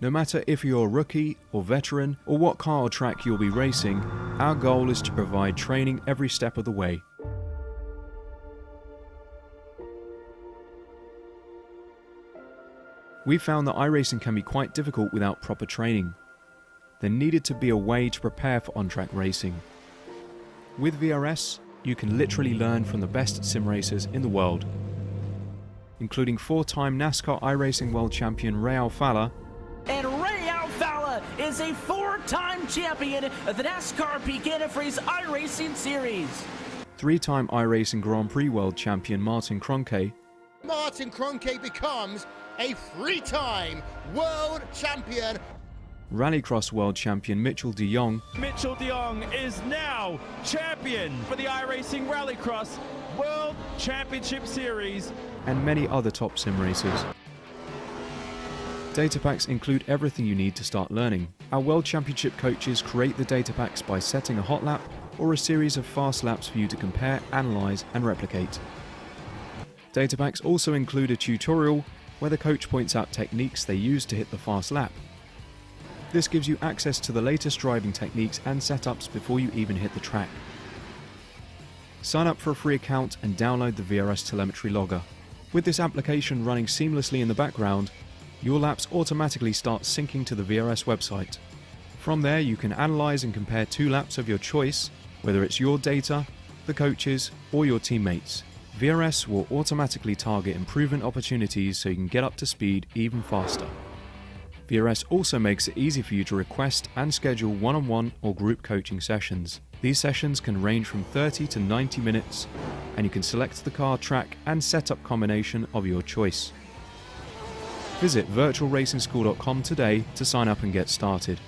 No matter if you're a rookie or veteran or what car or track you'll be racing, our goal is to provide training every step of the way. We found that iRacing can be quite difficult without proper training. There needed to be a way to prepare for on-track racing. With VRS, you can literally learn from the best sim racers in the world, including 4-time NASCAR iRacing World Champion Ray Alfala and Ray Alfala is a 4-time champion of the NASCAR Peak Antifreeze iRacing Series. 3-time iRacing Grand Prix World Champion Martin Kroenke. Martin Kroenke becomes a 3-time world champion. Rallycross World Champion Mitchell de Jong. Mitchell de Jong is now champion for the iRacing Rallycross World Championship Series. And many other top sim racers. Data packs include everything you need to start learning. Our World Championship coaches create the data packs by setting a hot lap or a series of fast laps for you to compare, analyze, and replicate. Data packs also include a tutorial where the coach points out techniques they use to hit the fast lap. This gives you access to the latest driving techniques and setups before you even hit the track. Sign up for a free account and download the VRS telemetry logger. With this application running seamlessly in the background, your laps automatically start syncing to the VRS website. From there, you can analyze and compare 2 laps of your choice, whether it's your data, the coaches, or your teammates. VRS will automatically target improvement opportunities so you can get up to speed even faster. VRS also makes it easy for you to request and schedule one-on-one or group coaching sessions. These sessions can range from 30 to 90 minutes, and you can select the car, track, and setup combination of your choice. Visit virtualracingschool.com today to sign up and get started.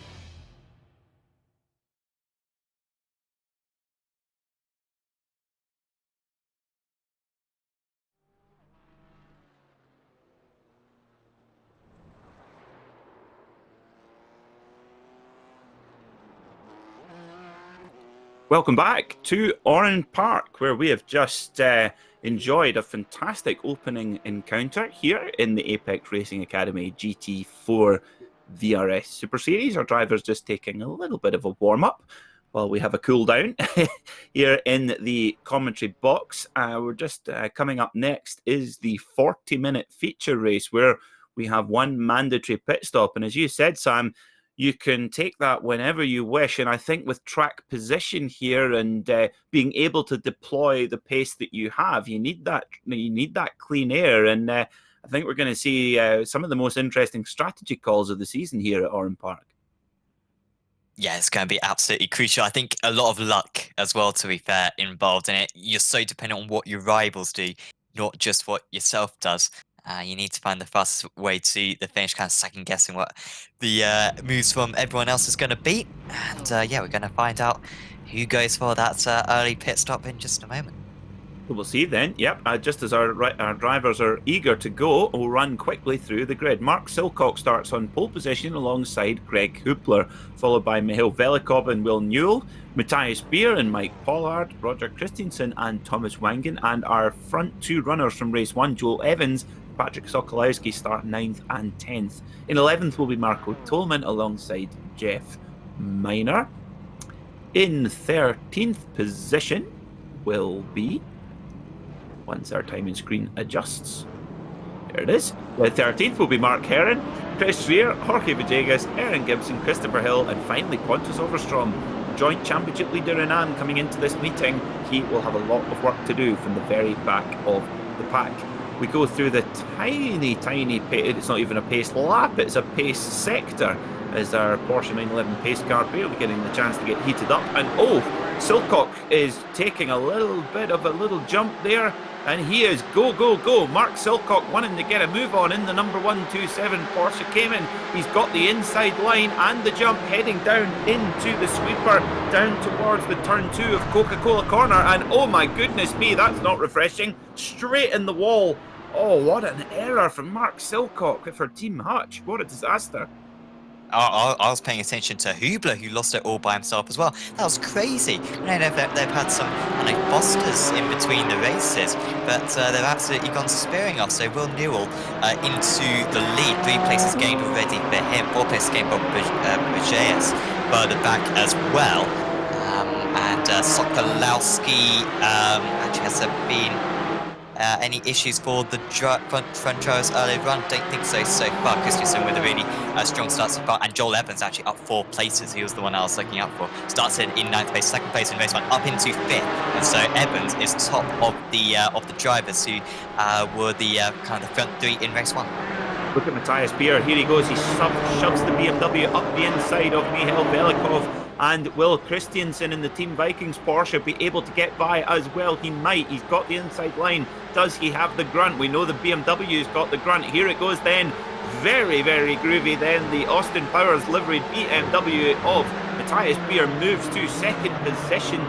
Welcome back to Oran Park, where we have just enjoyed a fantastic opening encounter here in the Apex Racing Academy GT4 VRS Super Series. Our driver's just taking a little bit of a warm-up while we have a cool down here in the commentary box. We're just coming up next is the 40-minute feature race where we have one mandatory pit stop. And as you said, Sam, you can take that whenever you wish. And I think with track position here and being able to deploy the pace that you have, you need that clean air. And I think we're going to see some of the most interesting strategy calls of the season here at Oran Park. Yeah, it's going to be absolutely crucial. I think a lot of luck as well, to be fair, involved in it. You're so dependent on what your rivals do, not just what yourself does. You need to find the fastest way to the finish, kind of second guessing what the moves from everyone else is going to be. And yeah, we're going to find out who goes for that early pit stop in just a moment. We'll see then. Yep, just as our drivers are eager to go, we'll run quickly through the grid. Mark Silcock starts on pole position alongside Greg Hoopler, followed by Mihail Velikov and Will Newell, Matthias Beer and Mike Pollard, Roger Christensen and Thomas Wangen, and our front 2 runners from race 1, Joel Evans, Patrick Sokolowski, start 9th and 10th. In 11th will be Marco Tolman alongside Jeff Miner. In 13th position will be, once our timing screen adjusts, there it is. The 13th will be Mark Heron, Chris Schreer, Jorge Villegas, Aaron Gibson, Christopher Hill, and finally Pontus Overstrom, joint championship leader in AM, coming into this meeting. He will have a lot of work to do from the very back of the pack. We go through the tiny pace. It's not even a pace lap, it's a pace sector, as our Porsche 911 pace car barely getting the chance to get heated up. And oh, Silcock is taking a little jump there, and he is go. Mark Silcock wanting to get a move on in the number 127 Porsche Cayman. He's got the inside line and the jump, heading down into the sweeper, down towards the turn 2 of Coca-Cola Corner. And oh my goodness me, that's not refreshing. Straight in the wall. Oh, what an error from Mark Silcock for Team Hutch. What a disaster. I was paying attention to Hubler, who lost it all by himself as well. That was crazy. I know they've had some Fosters in between the races, but they've absolutely gone spearing off. So Will Newell into the lead. 3 places gained already for him. 4 places gained for Villegas further back as well. And Sokolowski, actually, has there been any issues for the front drivers early run? Don't think so far. Christensen with a really strong start so far, and Joel Evans actually up 4 places. He was the one I was looking out for. Started in 9th place, 2nd place in race 1, up into 5th, and so Evans is top of the drivers who were the kind of the front 3 in race 1. Look at Matthias Beer. Here he goes. He shoves the BMW up the inside of Michael Velikov. And will Christiansen in the Team Vikings Porsche be able to get by as well? He might. He's got the inside line. Does he have the grunt? We know the BMW's got the grunt. Here it goes then. Very, very groovy then. The Austin Powers liveried BMW of Matthias Beer moves to second position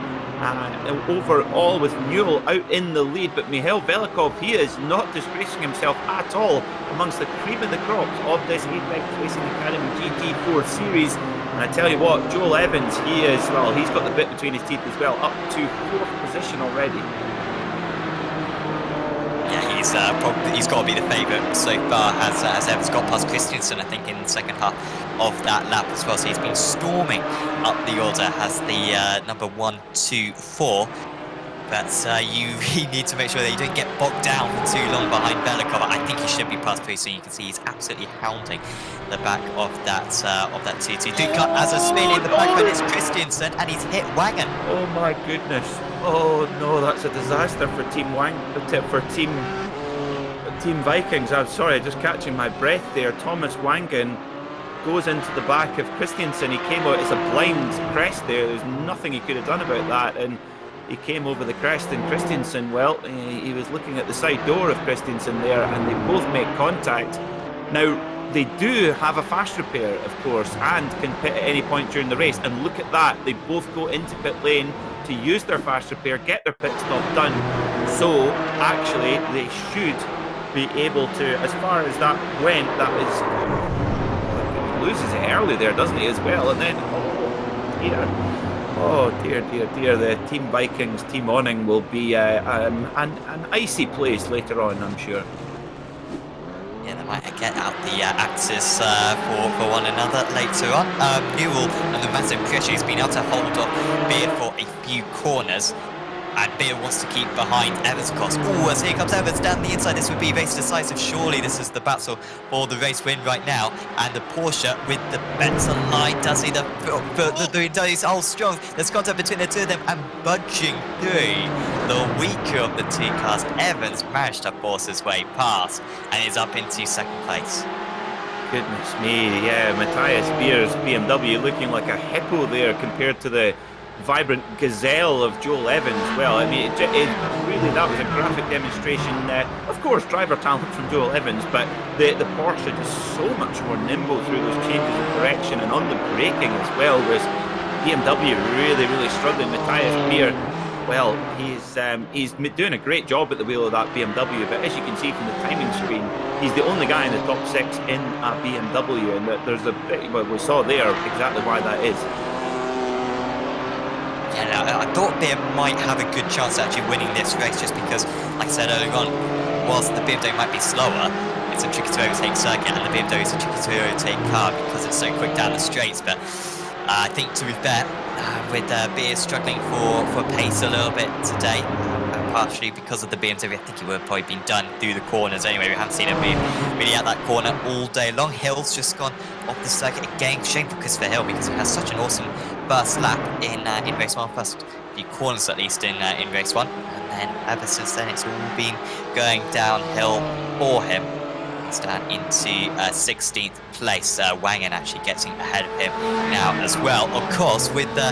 overall with Newell out in the lead. But Michael Velikov, he is not disgracing himself at all amongst the cream of the crops of this Apex Racing Academy GT4 series. And I tell you what, Joel Evans, he's got the bit between his teeth as well, up to 4th position already. Yeah, he's got to be the favourite so far, as Evans got past Christiansen, I think, in the second half of that lap as well. So he's been storming up the order, has the number 1, 2, 4. But you really need to make sure that you don't get bogged down for too long behind Velikov. I think he should be past pretty soon. You can see he's absolutely hounding the back of that 2-2. Good cut as a spin in the back, but it's Christiansen, and he's hit Wangen. Oh my goodness! Oh no, that's a disaster for Team Vikings. I'm sorry, just catching my breath there. Thomas Wangen goes into the back of Christiansen. He came out, it's a blind crest there. There's nothing he could have done about that, and he came over the crest, and Christiansen, well, he was looking at the side door of Christiansen there, and they both make contact. Now, they do have a fast repair, of course, and can pit at any point during the race, and look at that, they both go into pit lane to use their fast repair, get their pit stop done. So, actually, they should be able to, as far as that went, that is, he loses it early there, doesn't he, as well, and then, oh dear, the Team Vikings, Team Awning will be an icy place later on, I'm sure. Yeah, they might get out the axes for one another later on. Newell, under massive pressure, has been able to hold off Beard for a few corners. And Beer wants to keep behind Evans, of course. Ooh, as here comes Evans down the inside. This would be race decisive. Surely this is the battle for the race win right now. And the Porsche with the better line. Does he? He's all strong. There's contact between the two of them and budging through. The weaker of the two cars, Evans, managed to force his way past and is up into second place. Goodness me, yeah. Matthias Beer's BMW looking like a hippo there compared to the vibrant gazelle of Joel Evans. Well, I mean, it really, that was a graphic demonstration. Of course, driver talent from Joel Evans, but the Porsche just so much more nimble through those changes of direction and on the braking as well. Whereas BMW really struggling. Matthias Beer, well, he's doing a great job at the wheel of that BMW, but as you can see from the timing screen, he's the only guy in the top 6 in a BMW, and there's a bit, well, we saw there exactly why that is. Yeah, I thought Beer might have a good chance of actually winning this race, just because, like I said earlier on, whilst the BMW might be slower, it's a tricky to overtake circuit, and the BMW is a tricky to overtake car because it's so quick down the straights. But I think, to be fair, with Beer struggling for pace a little bit today, partially because of the BMW, I think he would have probably been done through the corners anyway. We haven't seen him move really out that corner all day long. Hill's just gone off the circuit again. Shame for Christopher Hill, because he has such an awesome first lap in race 1, first few corners at least in race 1, and then ever since then it's all been going downhill for him. He's down into 16th place. Wangen actually getting ahead of him now as well. Of course, with the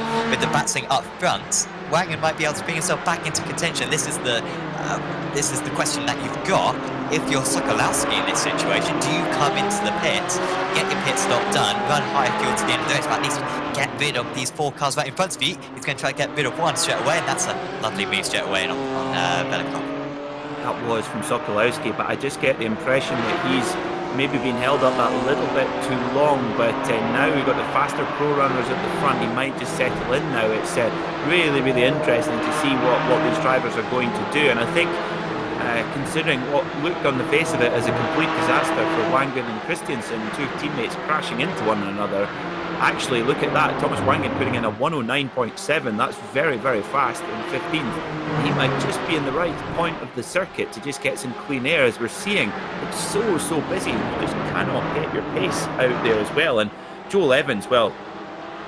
battling up front, Wangen might be able to bring himself back into contention. This is the question that you've got. If you're Sokolowski in this situation, do you come into the pits, get your pit stop done, run high fuel to the end of the race, but at least get rid of these 4 cars right in front of you? He's going to try to get rid of one straight away, and that's a lovely move straight away on Velikov. That was from Sokolowski, but I just get the impression that he's maybe been held up that little bit too long. But now we've got the faster pro runners at the front. He might just settle in now. It's really interesting to see what these drivers are going to do. And I think, considering what looked on the face of it as a complete disaster for Wangen and Christiansen, 2 teammates crashing into one another, actually look at that. Thomas Wangen putting in a 109.7. That's very fast in 15th. He might just be in the right point of the circuit to just get some clean air. As we're seeing, it's so busy, you just cannot get your pace out there as well. And Joel Evans, well,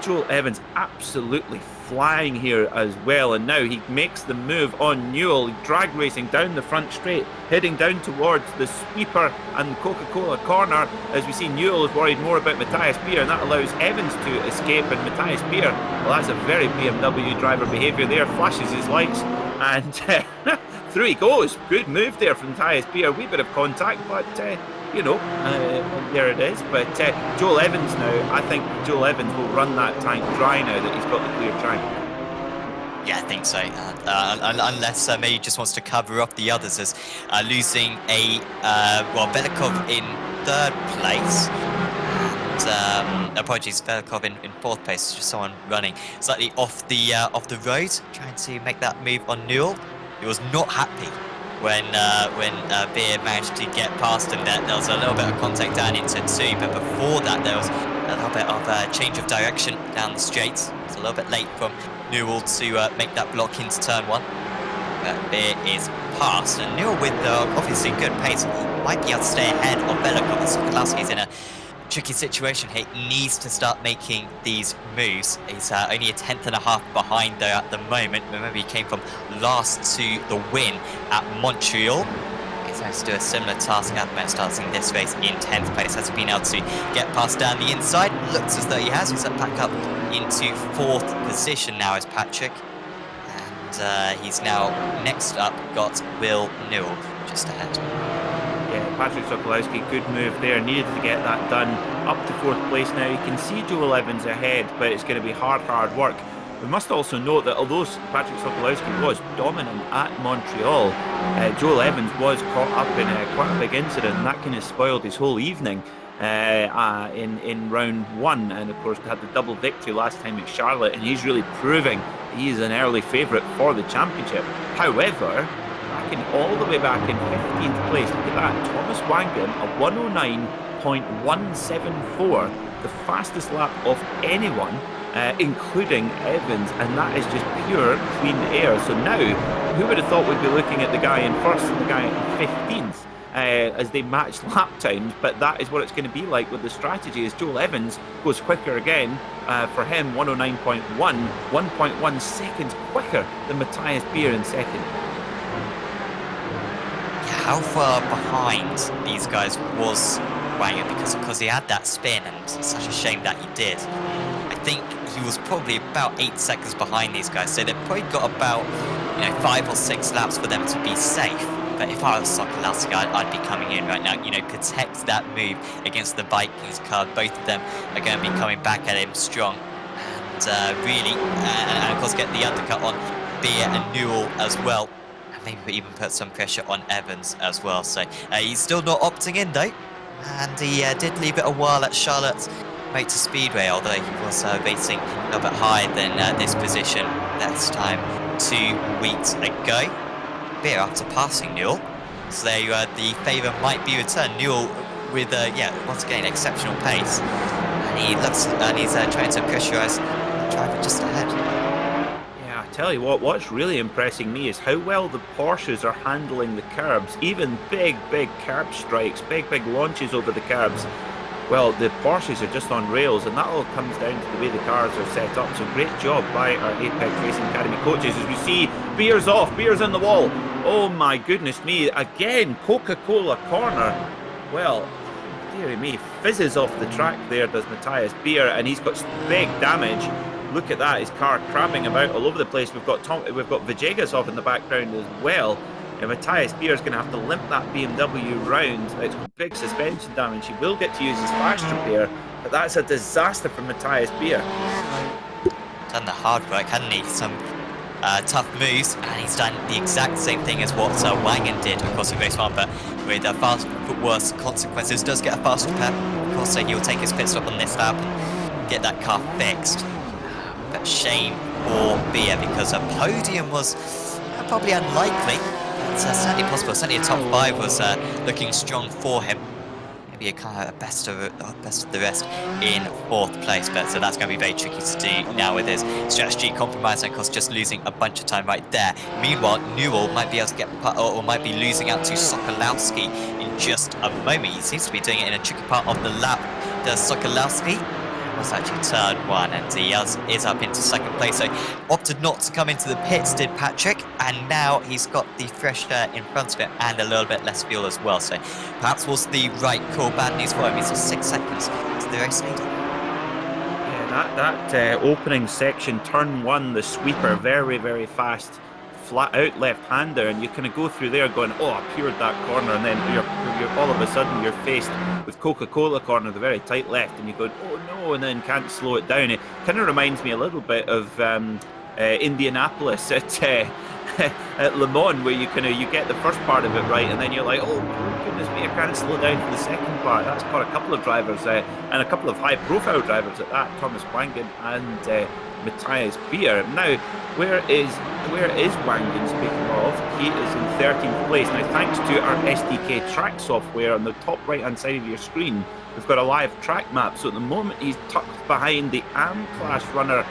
Joel Evans absolutely flying here as well, and now he makes the move on Newell, drag racing down the front straight, heading down towards the sweeper and the Coca-Cola corner. As we see, Newell is worried more about Matthias Beer, and that allows Evans to escape, and Matthias Beer, well, that's a very BMW driver behaviour there, flashes his lights, and through he goes. Good move there from Matthias Beer, a wee bit of contact, but you know, there it is. But Joel Evans now, I think Joel Evans will run that tank dry now that he's got the clear track. Yeah, I think so. Unless maybe he just wants to cover up the others as losing a Velikov in 3rd place. And apologies, Velikov in 4th place. Just someone running slightly off the road, trying to make that move on Newell. He was not happy when Beer managed to get past him. There was a little bit of contact down into 2, but before that there was a little bit of change of direction down the straight. It's a little bit late from Newell to make that block into turn 1. But Beer is past, and Newell with obviously good pace might be able to stay ahead of Velikov. Sokolowski's in a tricky situation. He needs to start making these moves. He's only a 10.5 behind there at the moment. Remember, he came from last to the win at Montreal. He's going to do a similar task at the moment, starting this race in 10th place. Has he been able to get past down the inside? Looks as though he has. He's back up into 4th position now as Patrick. And he's now, next up, got Will Newell just ahead. Yeah, Patrick Sokolowski, good move there. Needed to get that done. Up to 4th place now. You can see Joel Evans ahead, but it's going to be hard work. We must also note that although Patrick Sokolowski was dominant at Montreal, Joel Evans was caught up in quite a big incident, and that kind of spoiled his whole evening in round 1. And of course, had the double victory last time at Charlotte, and he's really proving he is an early favourite for the championship. However, all the way back in 15th place, look at that, Thomas Wangan, a 109.174, the fastest lap of anyone, including Evans, and that is just pure clean air. So now, who would have thought we'd be looking at the guy in 1st and the guy in 15th as they match lap times, but that is what it's going to be like with the strategy, as Joel Evans goes quicker again. For him, 109.1, 1.1 seconds quicker than Matthias Beer in 2nd. How far behind these guys was Wangan? Because he had that spin, and it's such a shame that he did. I think he was probably about 8 seconds behind these guys, so they've probably got about 5 or 6 laps for them to be safe. But if I was Sokolowski, I'd be coming in right now, protect that move against the Vikings car. Both of them are going to be coming back at him strong, and really, and of course get the undercut on Beer and Newell as well. Maybe even put some pressure on Evans as well. So he's still not opting in though, and he did leave it a while at Charlotte Motor Speedway, although he was racing a little bit higher than this position this time 2 weeks ago. Beer after passing Newell, so there the favour might be returned. Newell with once again exceptional pace, and he looks and he's trying to pressurise the driver just ahead. Tell you what's really impressing me is how well the Porsches are handling the curbs, even big curb strikes, big launches over the curbs. Well, the Porsches are just on rails, and that all comes down to the way the cars are set up. So great job by our Apex Racing Academy coaches. As we see, Beer's off, Beer's in the wall. Oh my goodness me, again, Coca-Cola corner. Well, dearie me, fizzes off the track there, does Matthias Beer, and he's got big damage. Look at that, his car crabbing about all over the place. We've got Villegas off in the background as well. And Matthias Beer is going to have to limp that BMW round. It's got big suspension damage. He will get to use his fast repair, but that's a disaster for Matthias Beer. Done the hard work, hadn't he? Some tough moves, and he's done the exact same thing as what Wangan did, of course, in race 1, but with worse consequences. Does get a fast repair. Of course, so he'll take his pit stop on this lap and get that car fixed. But shame for Beer, because a podium was probably unlikely. It's certainly possible. Certainly a top 5 was looking strong for him. Maybe a kind of best of the rest in 4th place. But so that's going to be very tricky to do now with his strategy compromise, and of course just losing a bunch of time right there. Meanwhile, Newell might be able to get or might be losing out to Sokolowski in just a moment. He seems to be doing it in a tricky part of the lap. Does Sokolowski? was actually turn 1, and he is up into second place. So opted not to come into the pits, did Patrick, and now he's got the fresh air in front of him and a little bit less fuel as well. So perhaps was the right call. Bad news for him. He's just 6 seconds to the race leader. Yeah, that opening section, turn 1, the sweeper, very, very fast, flat out left-hander, and you kind of go through there going, oh, I pured that corner, and then you're all of a sudden you're faced with Coca-Cola corner, the very tight left, and you go, oh no, and then can't slow it down. It kind of reminds me a little bit of Indianapolis at Le Mans, where you get the first part of it right, and then you're like, oh goodness me, I can't slow down for the second part. That's caught a couple of drivers and a couple of high-profile drivers at that, Thomas Wangen and Matthias Beer. Now, where is Wangen, speaking of? He is in 13th place. Now, thanks to our SDK track software on the top right-hand side of your screen, we've got a live track map. So at the moment, he's tucked behind the AM-class runner,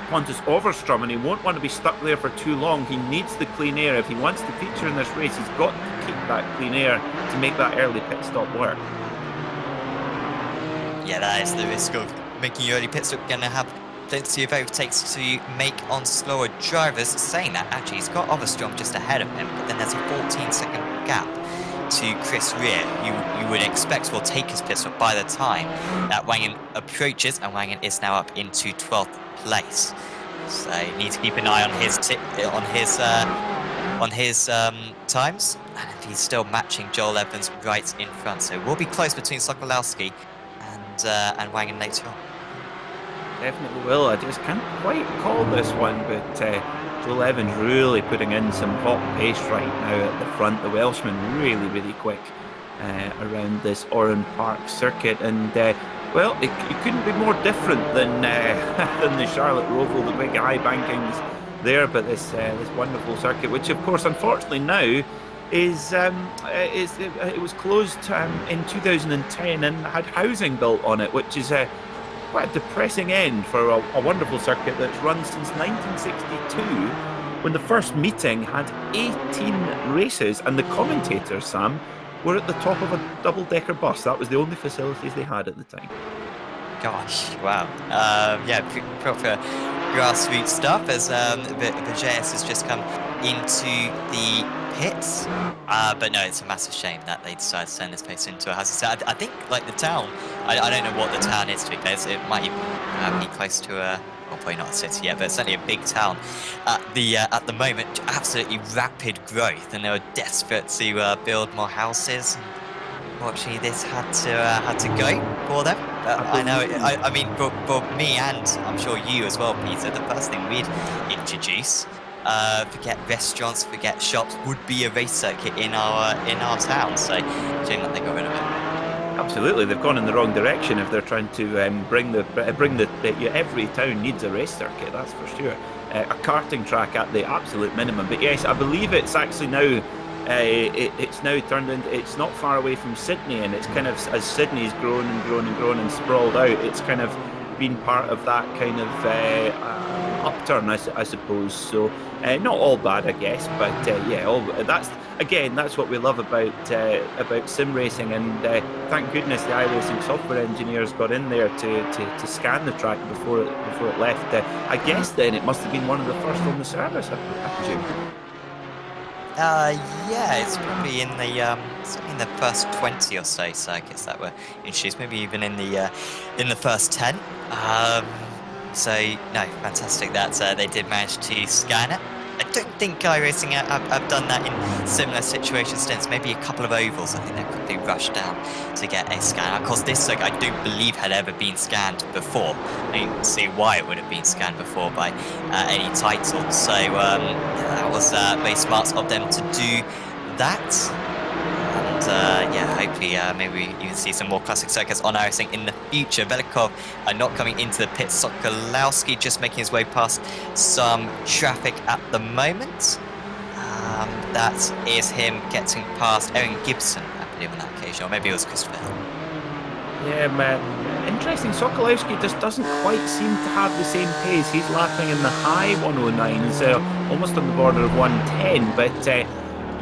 Pontus Overstrom, and he won't want to be stuck there for too long. He needs the clean air. If he wants to feature in this race, he's got to keep that clean air to make that early pit stop work. Yeah, that is the risk of making your early pit stop. Going to have plenty of overtakes to make on slower drivers. Saying that, actually, he's got Overstrom just ahead of him, but then there's a 14-second gap to Chris Rear. You would expect will take his pit stop by the time that Wangen approaches, and Wangen is now up into 12th place. So you need to keep an eye on his times, and if he's still matching Joel Evans right in front, so we'll be close between Sokolowski and Wangen later on. Definitely will. I just can't quite call this one, but Joel Evans really putting in some hot pace right now at the front. The Welshman really, really quick around this Oran Park circuit, and well, it couldn't be more different than the Charlotte Roval, the big high bankings there, but this wonderful circuit, which of course, unfortunately now it was closed in 2010 and had housing built on it, which is quite a depressing end for a wonderful circuit that's run since 1962, when the first meeting had 18 races, and the commentators, Sam, were at the top of a double-decker bus. That was the only facilities they had at the time. Gosh, wow. Yeah, proper grassroots stuff, as JS has just come into the pits. But no, it's a massive shame that they decided to turn this place into a hazard. I think, like, the town, I don't know what the town is, to be fair. It might even be close to well, probably not a city yet, but it's certainly a big town at the moment. Absolutely rapid growth, and they were desperate to build more houses. Unfortunately, this had to go for them. I know. I mean, for me, and I'm sure you as well, Peter, the first thing we'd introduce, forget restaurants, forget shops, would be a race circuit in our town. So, shame that they got rid of it. Absolutely, they've gone in the wrong direction if they're trying to bring the every town needs a race circuit, that's for sure. A karting track at the absolute minimum. But yes, I believe it's actually now it's now turned into, it's not far away from Sydney, and it's kind of, as Sydney's grown and grown and grown and sprawled out, it's kind of been part of that kind of upturn, I suppose. So not all bad, I guess, but yeah, that's what we love about sim racing, and thank goodness the iRacing software engineers got in there to scan the track before it left. I guess then it must have been one of the first on the service, I presume. Yeah, it's probably in the first 20 or so circuits that were introduced, maybe even in the first 10. So no, fantastic that they did manage to scan it. I don't think iRacing have done that in similar situations since. Maybe a couple of ovals, I think they quickly rushed down to get a scan. Of course, this circuit I don't believe had ever been scanned before. I don't see why it would have been scanned before by any title. So that was very smart of them to do that. And yeah, hopefully maybe we even see some more classic circuits on iRacing in the future. Velikov not coming into the pit. Sokolowski just making his way past some traffic at the moment. That is him getting past Aaron Gibson, I believe, on that occasion, or maybe it was Christopher Hill. Yeah, man. Interesting. Sokolowski just doesn't quite seem to have the same pace. He's lapping in the high 109s, almost on the border of 110, but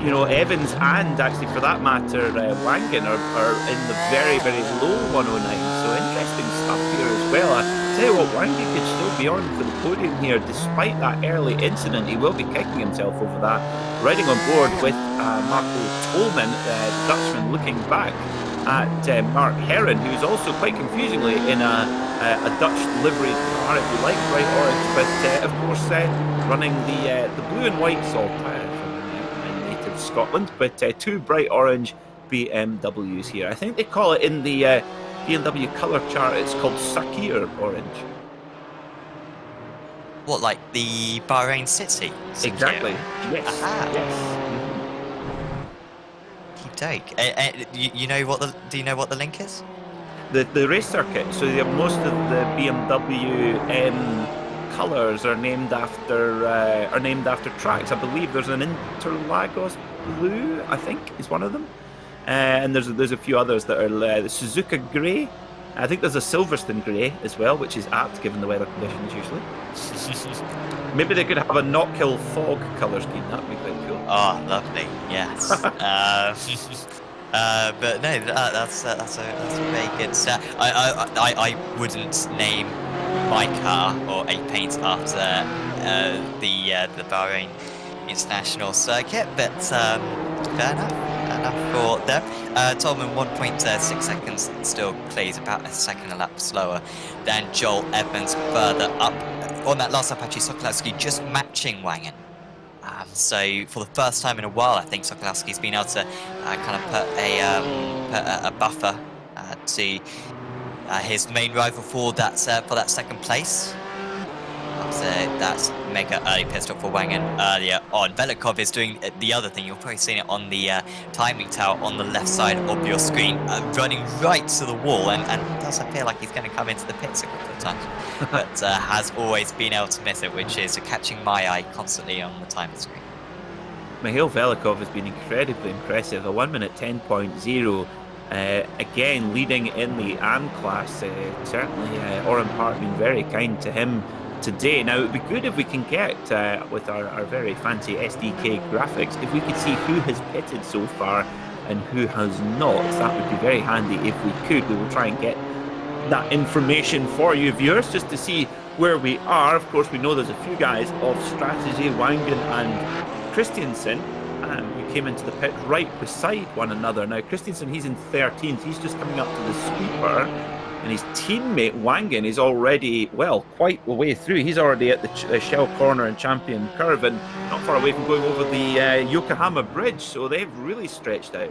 you know, Evans and actually for that matter Wangen are in the very, very low 109s, so interesting stuff here as well. I tell you what, Wangy could still be on for the podium here, despite that early incident. He will be kicking himself over that. Riding on board with Marco Tolman, the Dutchman, looking back at Mark Herron, who's also quite confusingly in a Dutch livery car, if you like, bright orange, but of course running the blue and white salt from native Scotland, but 2 bright orange BMWs here. I think they call it in the BMW colour chart, it's called Sakir orange. What, like the Bahrain City? Exactly. Yes. Aha. Yes. You know what do you know what the link is? The race circuit. So most of the BMW colours are named after tracks. I believe there's an Interlagos blue, I think, is one of them. And there's a few others that are the Suzuka grey. I think there's a Silverstone grey as well, which is apt given the weather conditions usually. Maybe they could have a Knockhill fog colour scheme. That'd be quite cool. Oh, lovely. Yes. But no, that's a very good start. I wouldn't name my car or a paint after the Bahrain International Circuit, but fair enough for them. Tolman 1.6 seconds, still clears about a second a lap slower than Joel Evans further up. On that last lap, actually, Sokolowski just matching Wangen. So for the first time in a while, I think Sokolowski's been able to kind of put a buffer to his main rival for that second place. That's mega early pit stop for Wangen earlier on. Velikov is doing the other thing. You've probably seen it on the timing tower on the left side of your screen, running right to the wall, and does appear like he's going to come into the pits a couple of times, but has always been able to miss it, which is catching my eye constantly on the timing screen. Mikhail Velikov has been incredibly impressive. A 1 minute 10.0. Again, leading in the AN class. Certainly, Oran Park been very kind to him today. Now, it would be good if we can get, with our very fancy SDK graphics, if we could see who has pitted so far and who has not. That would be very handy if we could. We will try and get that information for you viewers, just to see where we are. Of course, we know there's a few guys of strategy, Wangen and Christiansen, who came into the pit right beside one another. Now, Christiansen, he's in 13th. He's just coming up to the sweeper. And his teammate Wangen is already, well, quite a way through. He's already at the Shell Corner and Champion Curve, and not far away from going over the Yokohama Bridge. So they've really stretched out.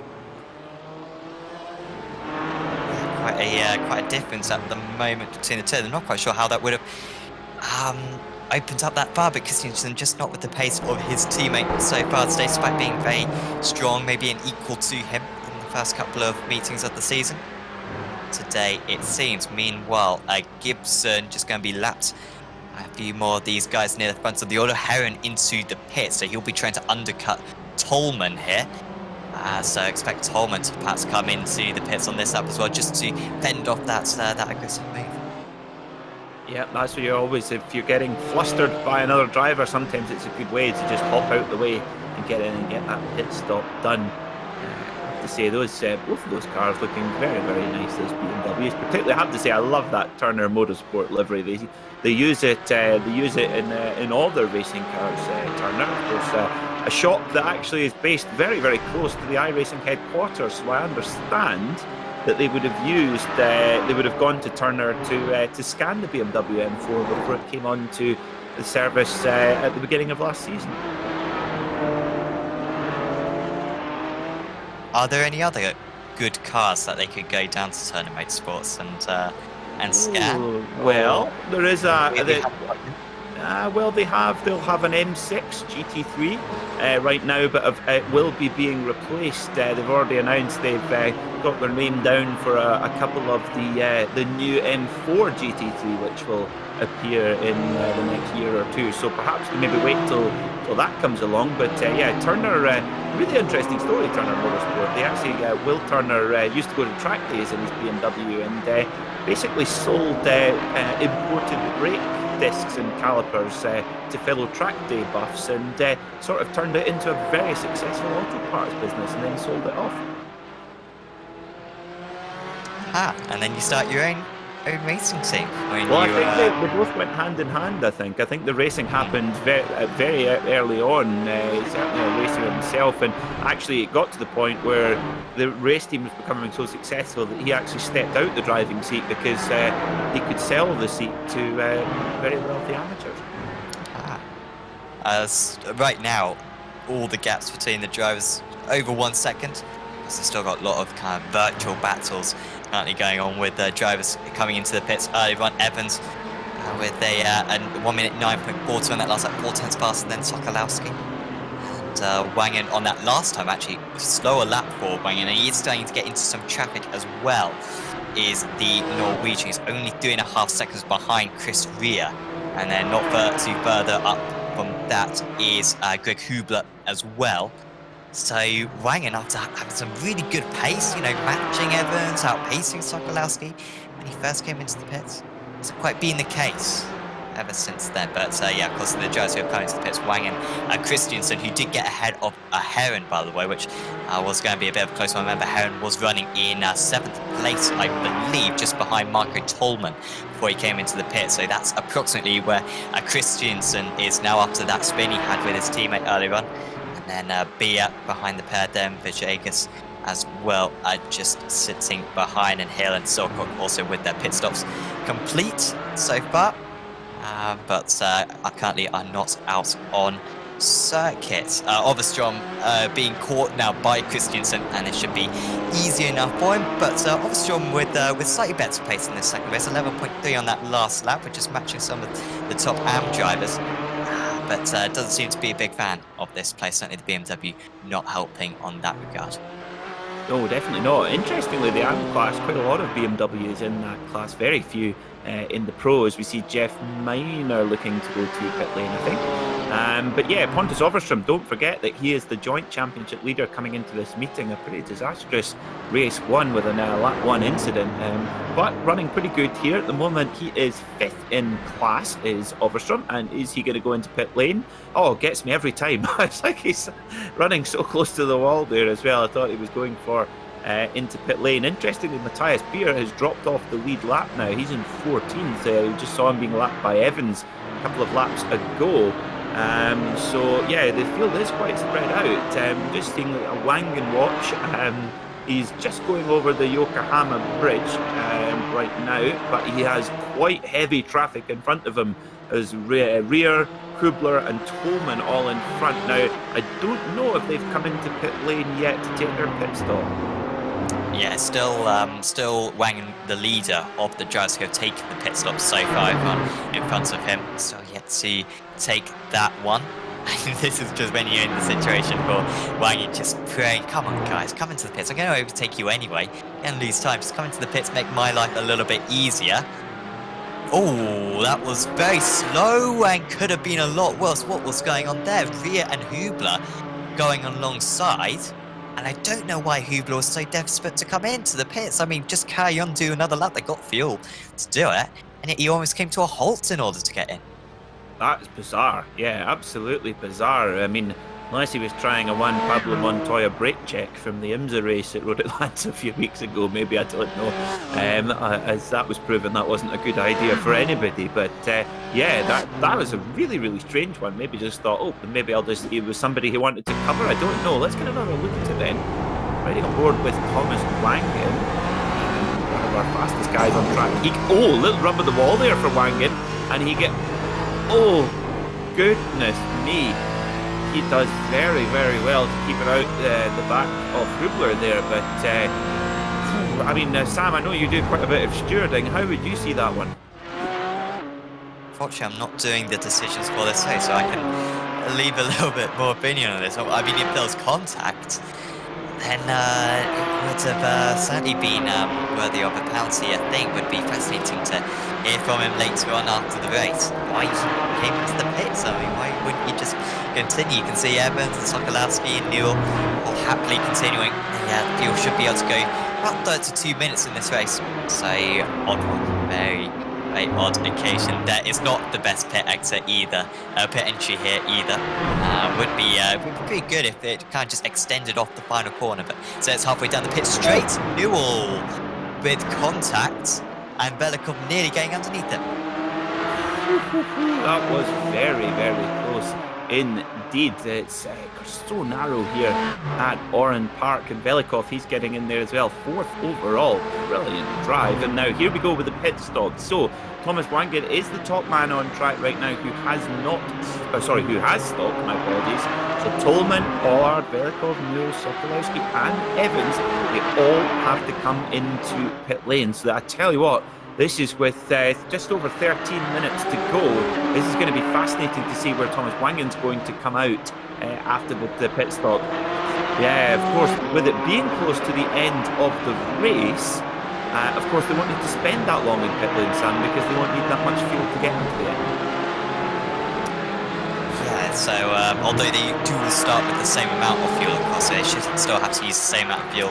Quite a difference at the moment between the two. I'm not quite sure how that would have opened up that far, but Christiansen just not with the pace of his teammate so far today, despite being very strong, maybe an equal to him in the first couple of meetings of the season. Today, it seems. Meanwhile, Gibson just going to be lapped. A few more of these guys near the front of the order. Herron into the pit, so he'll be trying to undercut Tolman here. So expect Tolman to perhaps come into the pits on this lap as well, just to fend off that aggressive move. Yeah, that's what you're always, if you're getting flustered by another driver, sometimes it's a good way to just hop out the way and get in and get that pit stop done. To say those both of those cars looking very, very nice, those BMWs. Particularly, I have to say, I love that Turner Motorsport livery. They use it in all their racing cars. Turner, of course, a shop that actually is based very, very close to the iRacing headquarters. So I understand that they would have used, they would have gone to Turner to scan the BMW M4 before it came on to the service at the beginning of last season. Are there any other good cars that they could go down to Turner Motorsports and scan? Ooh, well, there is they'll have an M6 GT3 right now, but it will be being replaced. They've already announced they've got their name down for a couple of the new M4 GT3, which will appear in the next year or two. So perhaps we maybe wait till that comes along. But yeah, Turner, really interesting story, Turner Motorsport. They actually, Will Turner used to go to track days in his BMW and basically sold imported brake discs and calipers to fellow track day buffs, and sort of turned it into a very successful auto parts business and then sold it off. And then you start your own own racing team. When Well, I you, think they both went hand in hand. I think the racing happened very early on. Certainly racing himself, and actually it got to the point where the race team was becoming so successful that he actually stepped out the driving seat because he could sell the seat to very wealthy amateurs. As right now, all the gaps between the drivers over 1 second. So they've still got a lot of kind of virtual battles currently going on with drivers coming into the pits early on. Evans with a 1 minute 9.42 on that last lap, 4 tenths faster than Sokolowski. And Wangen on that last time, actually slower lap for Wangen, and he is starting to get into some traffic as well. Is the Norwegian, he's only 3.5 seconds behind Chris Rea, and then not too further up from that is Greg Hubler as well. So Wangen, after having some really good pace, you know, matching Evans, outpacing Sokolowski when he first came into the pits, hasn't quite been the case ever since then. But yeah, of course, the drivers who have come into the pits, Wangen, Christiansen, who did get ahead of Heron, by the way, which was going to be a bit of a close one. Remember, Heron was running in 7th place, I believe, just behind Marco Tolman before he came into the pit. So that's approximately where Christiansen is now after that spin he had with his teammate earlier on. And then Bia behind the pair, then Vijagas as well, just sitting behind, and Hill and Silcock also with their pit stops complete so far. But currently are not out on circuit. Overstrom being caught now by Christiansen, and it should be easy enough for him. But Overstrom with slightly better pace in this second race, 11.3 on that last lap, which is matching some of the top AM drivers. But doesn't seem to be a big fan of this place. Certainly the BMW not helping on that regard. No, definitely not. Interestingly, the AM class, quite a lot of BMWs in that class, very few in the pros. We see Jeff Miner looking to go to pit lane, I think. But yeah, Pontus Overstrom, don't forget that he is the joint championship leader coming into this meeting. A pretty disastrous race one with a lap 1 incident, but running pretty good here at the moment. He is 5th in class, is Overstrom, and is he going to go into pit lane? Oh, gets me every time. It's like he's running so close to the wall there as well. I thought he was going for into pit lane. Interestingly, Matthias Beer has dropped off the lead lap now. He's in 14th. We just saw him being lapped by Evans a couple of laps ago. So yeah, the field is quite spread out. Just seeing a Wangen watch. He's just going over the Yokohama Bridge right now, but he has quite heavy traffic in front of him as Rear, Hubler and Tolman all in front. Now, I don't know if they've come into pit lane yet to take their pit stop. Yeah, still Wangen, the leader of the drivers who have taken the pit stop so far in front of him. Still yet to take that one. This is just when you're in the situation for Wangen just praying, come on guys, come into the pits. I'm going to overtake you anyway. You're going to lose time. Just come into the pits, make my life a little bit easier. Oh, that was very slow and could have been a lot worse. What was going on there? Ria and Hubler going alongside. And I don't know why Hubler was so desperate to come into the pits. I mean, just carry on, do another lap. They got fuel to do it. And yet he almost came to a halt in order to get in. That's bizarre. Yeah, absolutely bizarre. I mean, unless he was trying a Juan Pablo Montoya brake check from the IMSA race at Road Atlanta a few weeks ago, maybe, I don't know. As that was proven, that wasn't a good idea for anybody. But yeah, that was a really, really strange one. Maybe just thought, oh, maybe it was somebody he wanted to cover. I don't know. Let's get another look at it then. Riding on board with Thomas Wangen, one of our fastest guys on track. Little rub of the wall there for Wangen, and oh, goodness me. He does very, very well to keep it out the back of Hubler there. But, I mean, Sam, I know you do quite a bit of stewarding. How would you see that one? Unfortunately, I'm not doing the decisions for this race, so I can leave a little bit more opinion on this. I mean, if there was contact, then it would have certainly been worthy of a penalty. I think would be fascinating to hear from him later on after the race. Why he came into the pits? I mean, why wouldn't you just continue? You can see Evans and Sokolowski and Newell all happily continuing. Yeah, Newell should be able to go about 32 minutes in this race. So odd one, very, very odd occasion. That is not the best pit exit either. Pit entry here either. Would be pretty good if it kind of just extended off the final corner. But so it's halfway down the pit straight. Newell with contact. and Velikov nearly getting underneath him. That was very, very close indeed. It's so narrow here at Oran Park, and Velikov, he's getting in there as well. 4th overall. Brilliant drive. And now here we go with the pit stop. So Thomas Wangen is the top man on track right now who has stopped, my apologies. So Tolman, Pollard, Velikov, Newell, Sokolowski and Evans, they all have to come into pit lane. So I tell you what, this is with just over 13 minutes to go. This is going to be fascinating to see where Thomas Wangen's going to come out after the pit stop. Yeah, of course, with it being close to the end of the race, of course they won't need to spend that long in pit lane, Sam, because they won't need that much fuel to get into the end. Yeah, so although they do start with the same amount of fuel, of course, they should still have to use the same amount of fuel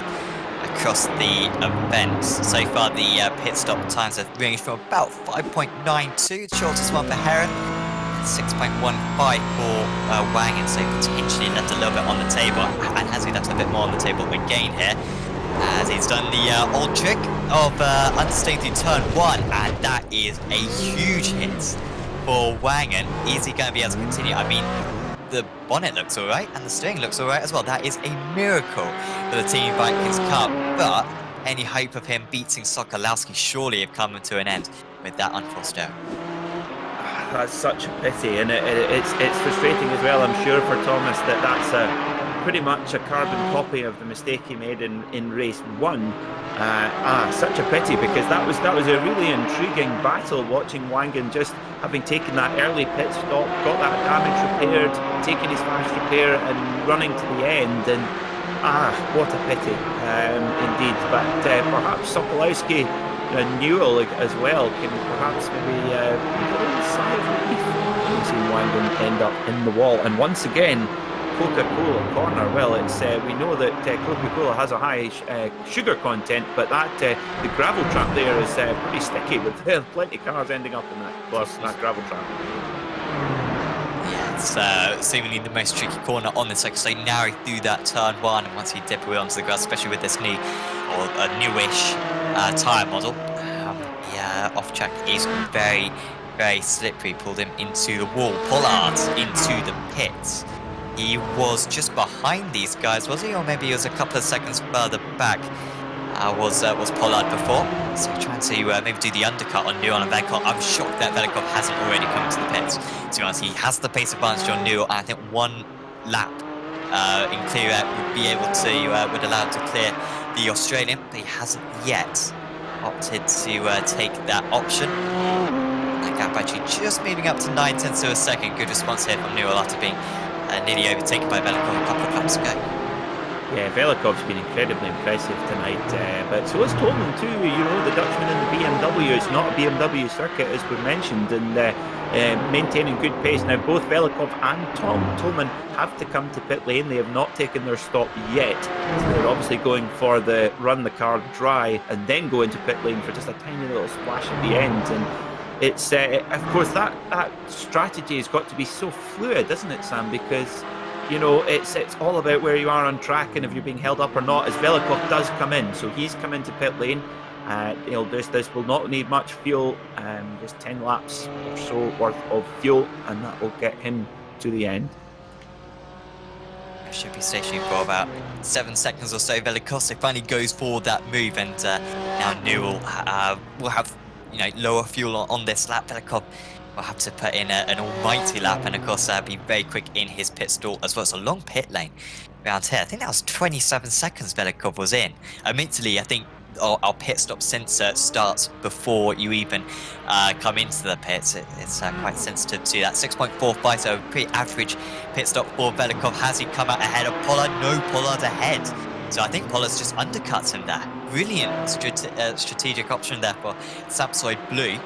across the event. So far the pit stop times have ranged from about 5.92, the shortest one for Heron, and 6.15 for Wangen, so potentially left a little bit on the table, and has he left a bit more on the table again here, as he's done the old trick of understaying through turn 1, and that is a huge hit for Wangen. Is he going to be able to continue? I mean, the bonnet looks alright and the steering looks alright as well. That is a miracle for the Team Vikings Cup, but any hope of him beating Sokolowski surely have come to an end with that unforced error. That's such a pity, and it's frustrating as well, I'm sure, for Thomas, that's pretty much a carbon copy of the mistake he made in race 1. Such a pity, because that was a really intriguing battle, watching Wangen just having taken that early pit stop, got that damage repaired, taking his fast repair and running to the end, and what a pity indeed. But perhaps Sokolowski and Newell as well can perhaps maybe put a sigh of relief when seeing Wangen end up in the wall. And once again, Coca-Cola corner. Well, it's we know that Coca-Cola has a high sugar content, but that the gravel trap there is pretty sticky, with plenty of cars ending up in that gravel trap. Yeah, it's seemingly the most tricky corner on this circuit. So narrow through that turn 1, and once you dip away onto the grass, especially with this new or a newish tyre model, off track is very, very slippery. Pulled him into the wall. Pollard into the pits. He was just behind these guys, was he? Or maybe he was a couple of seconds further back. Was Pollard before. So trying to maybe do the undercut on Newell and Velikov. I'm shocked that Velikov hasn't already come into the pits. To be honest, he has the pace advantage on Newell, and I think one lap in clear air would be able to would allow him to clear the Australian, but he hasn't yet opted to take that option. That gap actually just moving up to 9/10 of a second. Good response here from Newell after being nearly overtaken by Velikov a couple of laps ago. Yeah, Velikov's been incredibly impressive tonight, but so is Tolman too. You know, the Dutchman in the BMW. It's not a BMW circuit, as we mentioned, and maintaining good pace. Now, both Velikov and Tolman have to come to pit lane. They have not taken their stop yet. So they're obviously going for the run the car dry and then go into pit lane for just a tiny little splash at the end. And it's of course that strategy has got to be so fluid, doesn't it, Sam? Because you know it's all about where you are on track and if you're being held up or not. As Velikov does come in, so he's come into pit lane. This will not need much fuel, just 10 laps or so worth of fuel, and that will get him to the end. Should be stationary for about 7 seconds or so. Velikov finally goes for that move, and now Newell will have lower fuel on this lap. Velikov will have to put in an almighty lap, and of course be very quick in his pit stall as well. It's a long pit lane around here. I think that was 27 seconds Velikov was in. Admittedly, I think our pit stop sensor starts before you even come into the pits. It's quite sensitive to that. 6.45, so a pretty average pit stop for Velikov. Has he come out ahead of Pollard? No, Pollard's ahead. So I think Pollard's just undercuts him there. Brilliant strategic option there for Sapsoid Blue.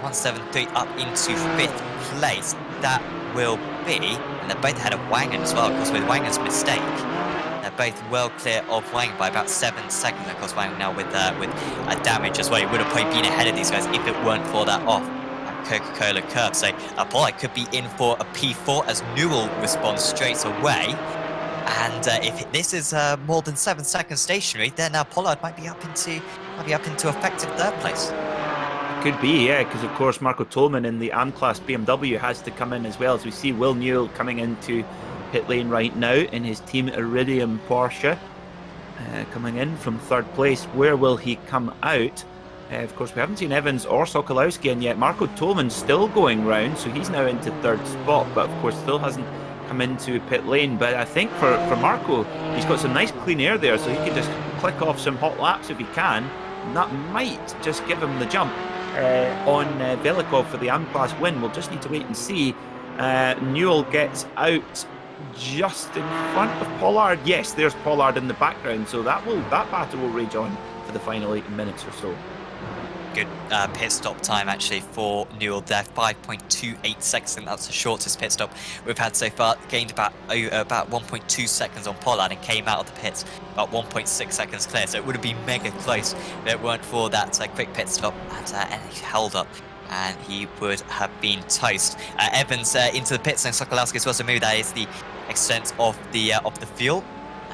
173 up into 5th place. That will be, and they're both ahead of Wangen as well, of course, with Wangen's mistake. They're both well clear of Wangen by about 7 seconds. Of course, Wangen now with a damage as well. He would have probably been ahead of these guys if it weren't for that off Coca-Cola curve. So Pollard could be in for a P4 as Newell responds straight away. And if this is more than 7 seconds stationary, then Pollard might be up into effective third place. Could be, yeah, because of course Marco Tolman in the AM class BMW has to come in as well. As we see Will Newell coming into pit lane right now in his Team Iridium Porsche, coming in from third place. Where will he come out? Of course, we haven't seen Evans or Sokolowski in yet. Marco Tolman's still going round, so he's now into third spot, but of course still hasn't come into pit lane. But I think for Marco, he's got some nice clean air there, so he can just click off some hot laps if he can, and that might just give him the jump on Velikov for the AM class win. We'll just need to wait and see. Newell gets out just in front of Pollard. Yes, there's Pollard in the background, so that battle will rage on for the final 8 minutes or so. Good pit stop time actually for Newell there, 5.28 seconds. That's the shortest pit stop we've had so far. Gained about 1.2 seconds on Pollard and came out of the pits about 1.6 seconds clear. So it would have been mega close if it weren't for that quick pit stop, and he held up, and he would have been toast. Evans into the pits, and Sokolowski is supposed to move. That is the extent of the field,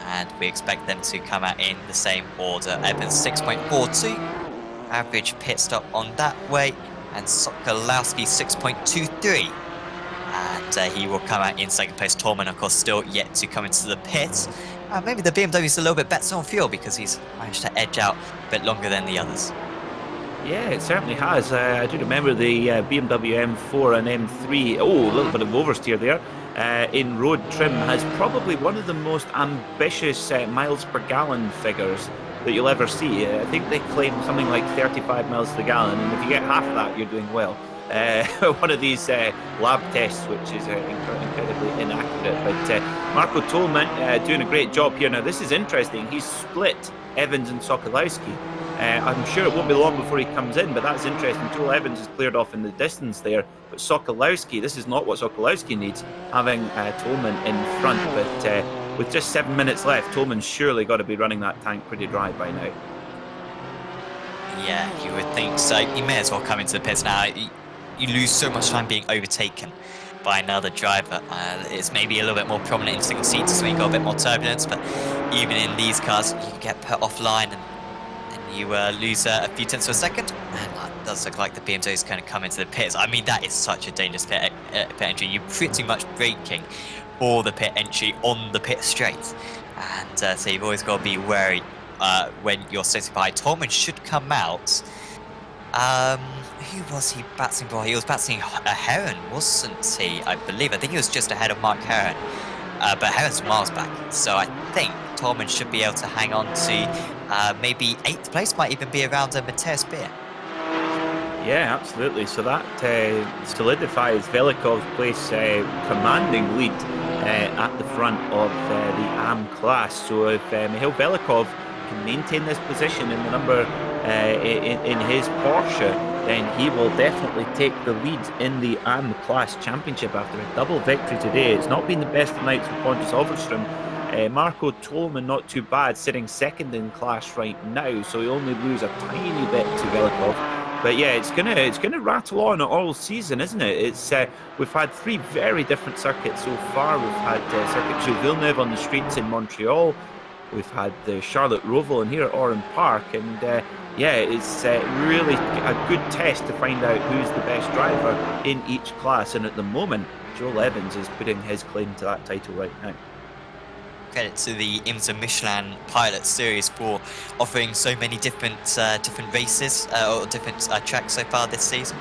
and we expect them to come out in the same order. Evans 6.42. Average pit stop on that way, and Sokolowski 6.23, and he will come out in second place. Torman, of course, still yet to come into the pits. Maybe the BMW is a little bit better on fuel because he's managed to edge out a bit longer than the others. Yeah, it certainly has. I do remember the BMW M4 and M3. Oh, a little bit of oversteer there. In road trim has probably one of the most ambitious miles per gallon figures that you'll ever see. I think they claim something like 35 miles to the gallon, and if you get half that, you're doing well. One of these lab tests, which is incredibly inaccurate. But Marco Tolman doing a great job here. Now, this is interesting. He's split Evans and Sokolowski. I'm sure it won't be long before he comes in, but that's interesting. Joel Evans is cleared off in the distance there, but Sokolowski, this is not what Sokolowski needs, having Tolman in front. But with just 7 minutes left, Tolman's surely got to be running that tank pretty dry by now. Yeah, you would think so. You may as well come into the pits now. You lose so much time being overtaken by another driver. It's maybe a little bit more prominent in single seats, so you got a bit more turbulence, but even in these cars, you get put offline and you lose a few tenths of a second, and that does look like the BMW is going to come into the pits. I mean, that is such a dangerous pit entry. You're pretty much braking for the pit entry on the pit straight, and so you've always got to be wary when you're sitting by. Tolman should come out. Who was he battling for? He was battling a Heron, wasn't he? I believe. I think he was just ahead of Mark Heron. But Heron's miles back, so I think Tolman should be able to hang on to maybe 8th place, might even be around Matthias Beer. Yeah, absolutely. So that solidifies Velikov's place, commanding lead at the front of the AM class. So if Mihail Velikov can maintain this position in the number in his Porsche, then he will definitely take the lead in the AM class championship after a double victory today. It's not been the best of nights for Pontus Overström. Marco Tolman not too bad, sitting second in class right now, so he only lose a tiny bit to Velikov. But yeah, it's gonna rattle on all season, isn't it? It's we've had 3 very different circuits so far. We've had Circuit Gilles Villeneuve on the streets in Montreal. We've had the Charlotte Roval, and here at Oran Park, and yeah, it's really a good test to find out who's the best driver in each class. And at the moment, Joel Evans is putting his claim to that title right now. Credit to the IMSA Michelin Pilot Series for offering so many different races or different tracks so far this season.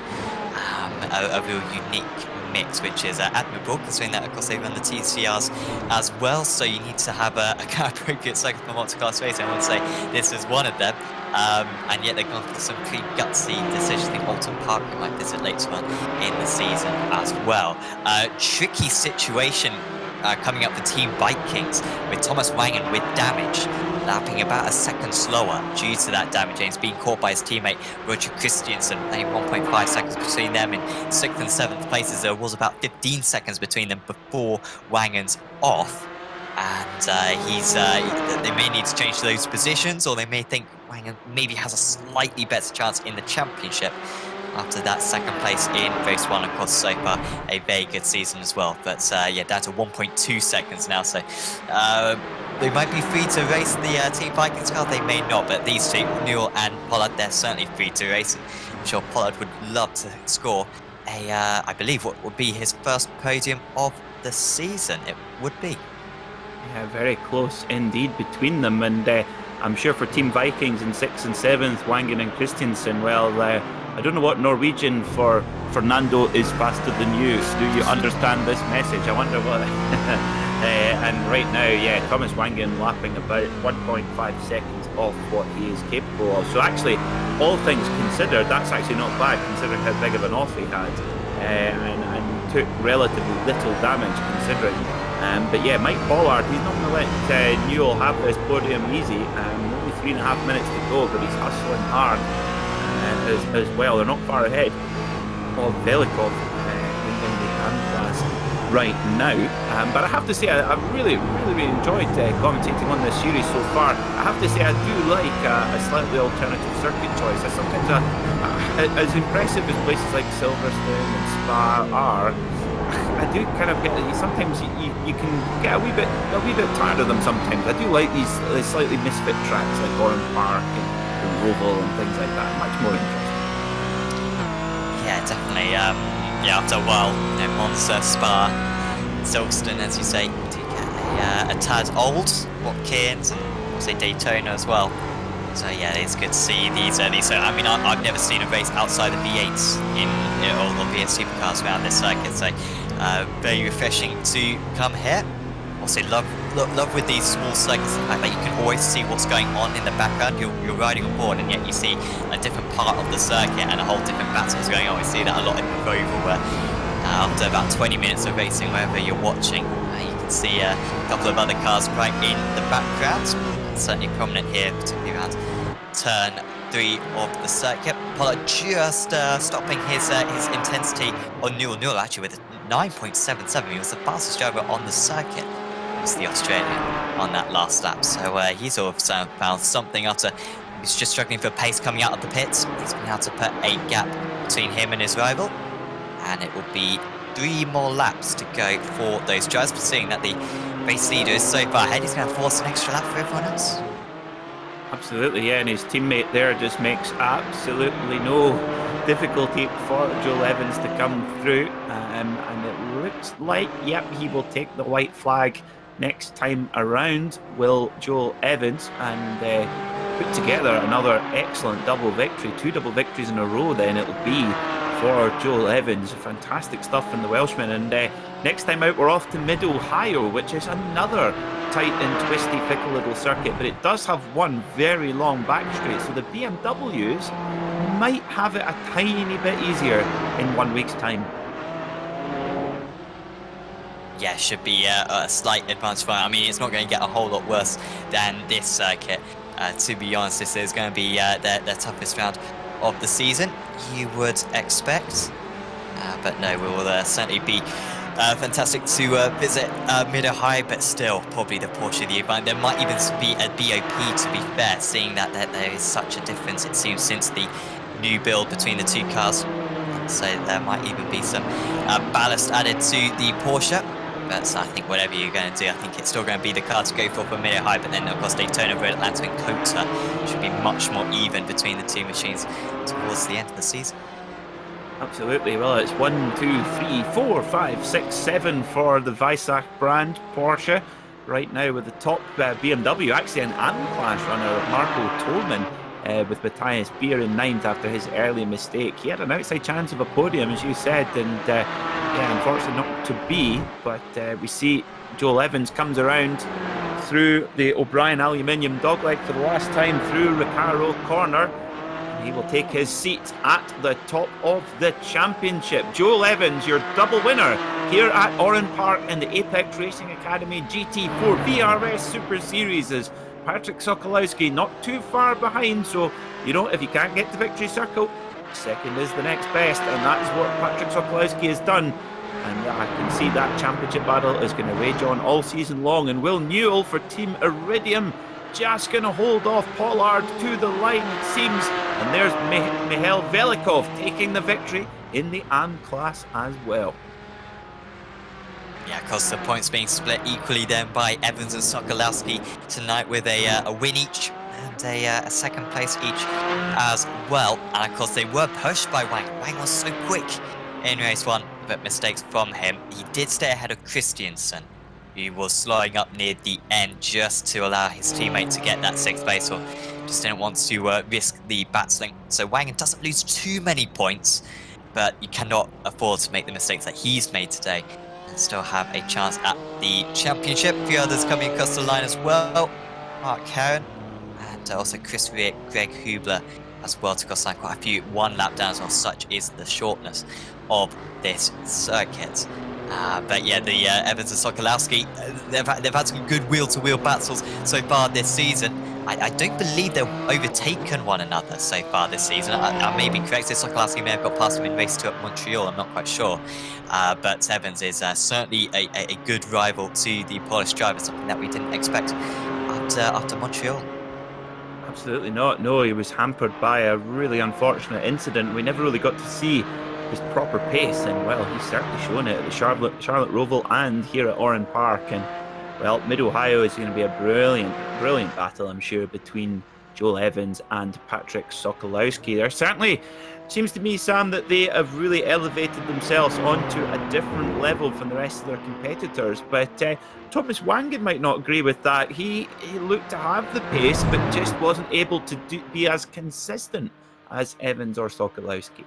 A real unique mix, which is admirable, considering that of course they run the TCRs as well, so you need to have a kind of appropriate circuit for multi-class racing. I want to say this is one of them, and yet they've gone for some pretty gutsy decisions. I think Alton Park we might visit later on in the season as well. Tricky situation coming up for Team Bike Kings, with Thomas Wangen with damage, lapping about a second slower due to that damage, and he's being caught by his teammate Roger Christiansen. Only 1.5 seconds between them in 6th and 7th places. There was about 15 seconds between them before Wangen's off, and they may need to change those positions, or they may think Wangan maybe has a slightly better chance in the championship after that second place in race 1. Of course, so far a very good season as well. But yeah, down to 1.2 seconds now. So they might be free to race the Team Vikings car. They may not, but these two, Newell and Pollard, they're certainly free to race. I'm sure Pollard would love to score I believe what would be his first podium of the season. It would be. Yeah, very close indeed between them, and I'm sure for Team Vikings in 6th and 7th, Wangan and Christensen, well, I don't know what Norwegian for Fernando is faster than you. Do you understand this message? I wonder what. And right now, yeah, Thomas Wangan lapping about 1.5 seconds off what he is capable of. So actually, all things considered, that's actually not bad considering how big of an off he had, and took relatively little damage considering. But yeah, Mike Pollard, he's not going to let Newell have this podium easy. Only 3.5 minutes to go, but he's hustling hard as well. They're not far ahead of Velikov in the hand class right now. But I have to say, I've really enjoyed commentating on this series so far. I have to say, I do like a slightly alternative circuit choice. I sometimes, as impressive as places like Silverstone and Spa are, I do kind of get that sometimes you can get a wee bit tired of them sometimes. I do like these slightly misfit tracks like Oran Park and Roval and things like that. Much more interesting. Yeah, definitely. Yeah, after a while, Monza, Spa, Silverstone, as you say, do get a tad old. What Cairns and I'll say Daytona as well. So yeah, it's good to see these early. So I mean, I've never seen a race outside of V8s in all the V8 supercars around this circuit. So very refreshing to come here. Also love with these small circuits, the fact that you can always see what's going on in the background. You're riding on board, and yet you see a different part of the circuit and a whole different battle is going on. We see that a lot in the Roval, where after about 20 minutes of racing, wherever you're watching, you can see a couple of other cars right in the background. Certainly prominent here, particularly around turn 3 of the circuit. Pollard just stopping his intensity on Newell actually with a 9.77. He was the fastest driver on the circuit. He's the Australian on that last lap. So he's sort of found something after he was just struggling for pace coming out of the pits. He's been able to put a gap between him and his rival. And it will be 3 more laps to go for those drivers. But seeing that the race leader is so far ahead, he's going to force an extra lap for everyone else. Absolutely, yeah, and his teammate there just makes absolutely no difficulty for Joel Evans to come through. And it looks like, yep, he will take the white flag next time around, will Joel Evans, and put together another excellent double victory. 2 double victories in a row then it'll be for Joel Evans. Fantastic stuff from the Welshman. And next time out we're off to Mid-Ohio, which is another tight and twisty, fickle little circuit, but it does have one very long back straight, so the BMWs might have it a tiny bit easier in 1 week's time. Yeah, should be a slight advantage for him. I mean, it's not going to get a whole lot worse than this circuit. To be honest, this is going to be their toughest round of the season, you would expect. But no, we will certainly be fantastic to visit Mid-Ohio, but still probably the Porsche of the year. There might even be a BOP, to be fair, seeing that there is such a difference, it seems, since the new build between the 2 cars. So there might even be some ballast added to the Porsche. But I think whatever you're going to do, I think it's still going to be the car to go for Mid-Ohio. But then, of course, Daytona, Road Atlanta and Kota should be much more even between the 2 machines towards the end of the season. Absolutely. Well, it's 1, 2, 3, 4, 5, 6, 7 for the Weissach brand Porsche. Right now with the top BMW, actually an Clash runner, Marco Tolman, with Matthias Beer in 9th after his early mistake. He had an outside chance of a podium, as you said, and yeah, unfortunately not to be. But we see Joel Evans comes around through the O'Brien aluminium dogleg for the last time through Recaro corner. He will take his seat at the top of the championship. Joel Evans, your double winner here at Oran Park in the Apex Racing Academy GT4 VRS Super Series, as Patrick Sokolowski not too far behind. So, you know, if you can't get to Victory Circle, second is the next best, and that is what Patrick Sokolowski has done. And I can see that championship battle is going to rage on all season long. And Will Newell for Team Iridium just going to hold off Pollard to the line, it seems. And there's Mihail Velikov taking the victory in the AM class as well. Yeah, because the points being split equally then by Evans and Sokolowski tonight with a win each and a second place each as well. And of course, they were pushed by Wang. Wang was so quick in race 1, but mistakes from him. He did stay ahead of Christiansen, who was slowing up near the end just to allow his teammate to get that 6th place, or just didn't want to risk the battling. So Wang doesn't lose too many points, but you cannot afford to make the mistakes that he's made today and still have a chance at the championship. A few others coming across the line as well. Mark Heron and also Chris Rick, Greg Hubler as well to cross line. Quite a few one-lap downs, well, such is the shortness of this circuit. But yeah, the Evans and Sokolowski, they've had some good wheel-to-wheel battles so far this season. I don't believe they've overtaken one another so far this season. I may be correct. Sokolowski may have got past him in race 2 at Montreal. I'm not quite sure. But Evans is certainly a good rival to the Polish driver, something that we didn't expect after Montreal. Absolutely not. No, he was hampered by a really unfortunate incident. We never really got to see his proper pace, and well, he's certainly shown it at the Charlotte Roval and here at Oran Park. And well, Mid-Ohio is going to be a brilliant battle, I'm sure, between Joel Evans and Patrick Sokolowski. There certainly seems to me, Sam, that they have really elevated themselves onto a different level from the rest of their competitors. But Thomas Wangen might not agree with that. He looked to have the pace, but just wasn't able to be as consistent as Evans or Sokolowski.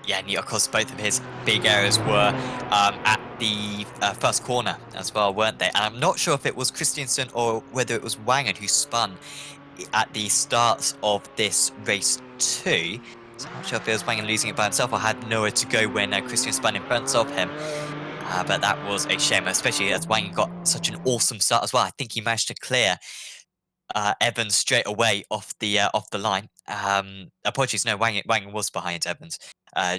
Yeah, and of course, both of his big errors were at the first corner as well, weren't they? And I'm not sure if it was Christiansen or whether it was Wangen who spun at the start of this race 2. So I'm not sure if it was Wangen losing it by himself or had nowhere to go when Christian spun in front of him. But that was a shame, especially as Wangen got such an awesome start as well. I think he managed to clear Evans straight away off the line. Apologies, no, Wangen was behind Evans,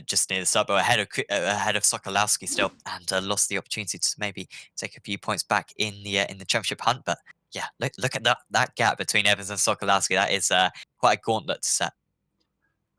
just near the start, but ahead of Sokolowski still, and lost the opportunity to maybe take a few points back in the championship hunt. But yeah, look at that gap between Evans and Sokolowski. That is quite a gauntlet to set.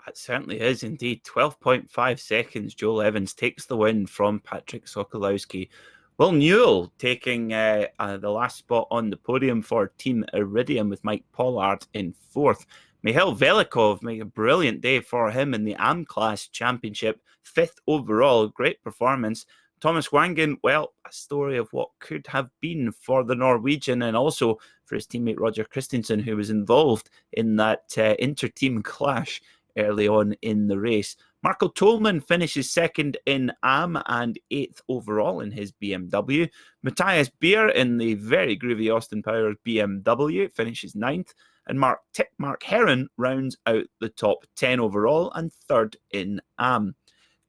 It certainly is indeed. 12.5 seconds. Joel Evans takes the win from Patrick Sokolowski. Will Newell taking the last spot on the podium for Team Iridium with Mike Pollard in 4th. Mihail Velikov made a brilliant day for him in the AM Class Championship, 5th overall. Great performance. Thomas Wangen, well, a story of what could have been for the Norwegian and also for his teammate Roger Christensen, who was involved in that inter-team clash early on in the race. Marco Tolman finishes 2nd in AM and 8th overall in his BMW. Matthias Beer in the very groovy Austin Powers BMW finishes 9th. And Mark Heron rounds out the top 10 overall and 3rd in AM.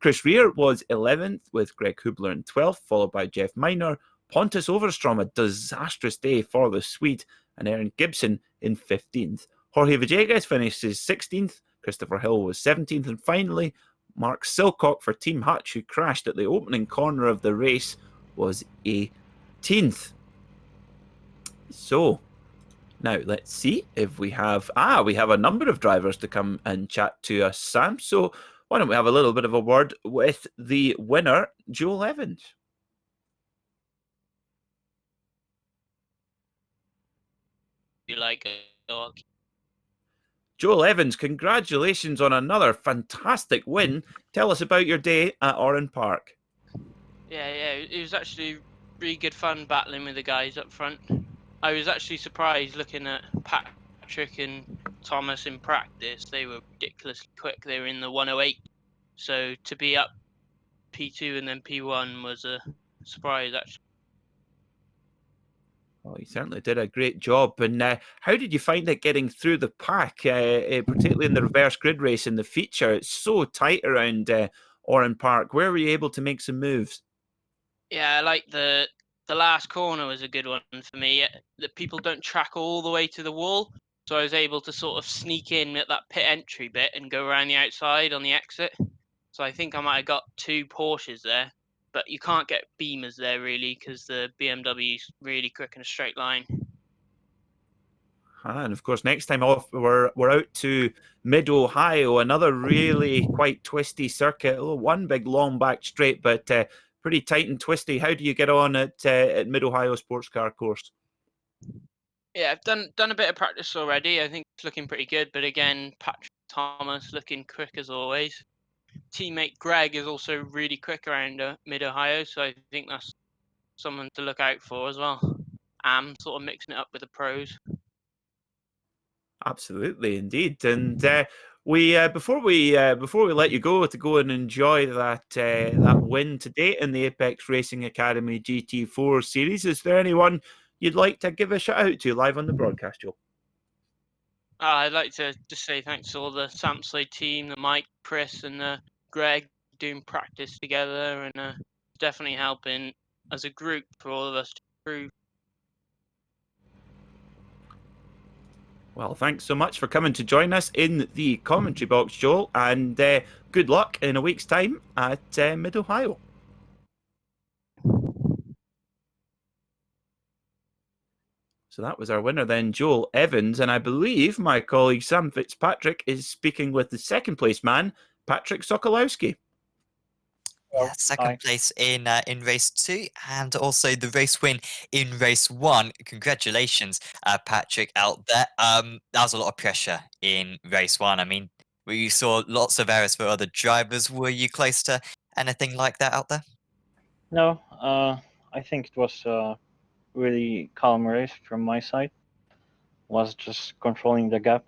Chris Rear was 11th with Greg Hubler in 12th, followed by Jeff Miner. Pontus Overstrom, a disastrous day for the Swede, and Aaron Gibson in 15th. Jorge Villegas finishes 16th. Christopher Hill was 17th. And finally, Mark Silcock for Team Hutch, who crashed at the opening corner of the race, was 18th. So, now let's see if we have a number of drivers to come and chat to us, Sam. So why don't we have a little bit of a word with the winner, Joel Evans. You like a dog? Joel Evans, congratulations on another fantastic win. Tell us about your day at Oran Park. Yeah, it was actually really good fun battling with the guys up front. I was actually surprised looking at Patrick and Thomas in practice. They were ridiculously quick. They were in the 108. So to be up P2 and then P1 was a surprise, actually. Well, you certainly did a great job. And how did you find it getting through the pack, particularly in the reverse grid race in the feature? It's so tight around Oran Park. Where were you able to make some moves? Yeah, I like the last corner was a good one for me. The people don't track all the way to the wall. So I was able to sort of sneak in at that pit entry bit and go around the outside on the exit. So I think I might have got 2 Porsches there. But you can't get Beamers there really because the BMW's really quick in a straight line. And of course, next time off, we're out to Mid-Ohio, another really quite twisty circuit. Oh, one big long back straight, but pretty tight and twisty. How do you get on at Mid-Ohio Sports Car Course? Yeah, I've done a bit of practice already. I think it's looking pretty good. But again, Patrick Thomas looking quick as always. Teammate Greg is also really quick around Mid-Ohio, so I think that's someone to look out for as well. Sort of mixing it up with the pros. Absolutely, indeed. And we before we let you go to go and enjoy that win today in the Apex Racing Academy GT4 series, is there anyone you'd like to give a shout out to live on the broadcast, Joe? I'd like to just say thanks to all the Samsley team, the Mike, Chris, and Greg doing practice together, and definitely helping as a group for all of us to improve. Well, thanks so much for coming to join us in the commentary box, Joel, and good luck in a week's time at Mid-Ohio. So that was our winner then, Joel Evans, and I believe my colleague Sam Fitzpatrick is speaking with the second place man, Patrick Sokolowski. Yeah, second place in race 2, and also the race win in race 1. Congratulations, Patrick, out there. That was a lot of pressure in race 1. I mean, you saw lots of errors for other drivers. Were you close to anything like that out there? No, I think it was a really calm race from my side. Was just controlling the gap,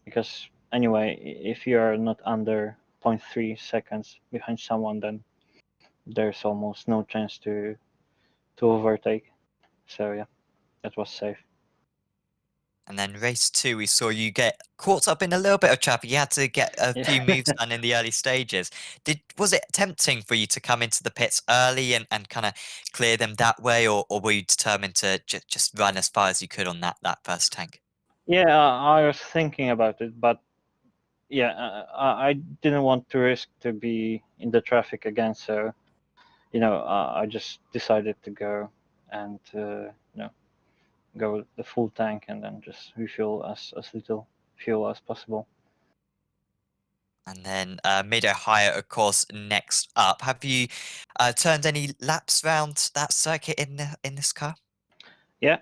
because anyway, if you are not under 0.3 seconds behind someone, then there's almost no chance to overtake. So yeah, that was safe. And then race 2, we saw you get caught up in a little bit of traffic. You had to get a few moves done in the early stages. Was it tempting for you to come into the pits early and kind of clear them that way, or were you determined to just run as far as you could on that first tank? Yeah, I was thinking about it, but yeah, I didn't want to risk to be in the traffic again. So, I just decided to go and go the full tank and then just refuel as little fuel as possible. And then Mid-Ohio, of course, next up. Have you turned any laps around that circuit in this car? Yeah,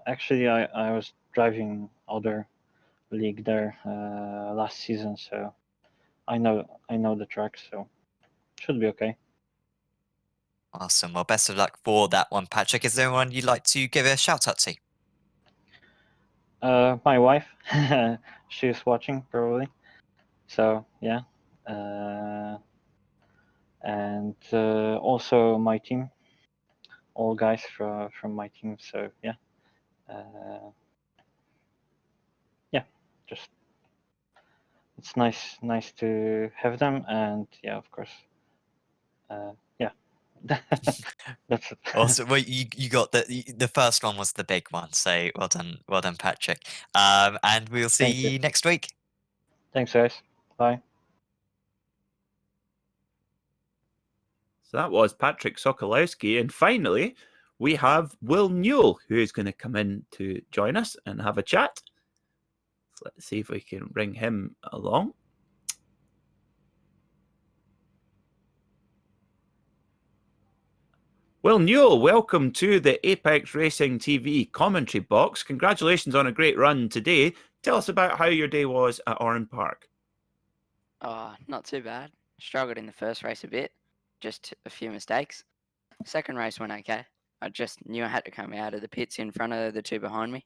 actually, I was driving other league there last season, so I know the track, so should be okay. Awesome. Well, best of luck for that one, Patrick. Is there anyone you'd like to give a shout out to? My wife, she's watching probably. So yeah, and also my team, all guys from my team. So yeah, just it's nice to have them, and yeah, of course, yeah. That's it. Awesome. Well, you got the first one was the big one, so well done, Patrick. And we'll see Thank you. you next week. Thanks, guys. Bye. So that was Patrick Sokolowski. And finally, we have Will Newell, who is going to come in to join us and have a chat. So let's see if we can bring him along. Will Newell, welcome to the Apex Racing TV commentary box. Congratulations on a great run today. Tell us about how your day was at Oran Park. Not too bad. Struggled in the first race a bit. Just a few mistakes. Second race went okay. I just knew I had to come out of the pits in front of the two behind me.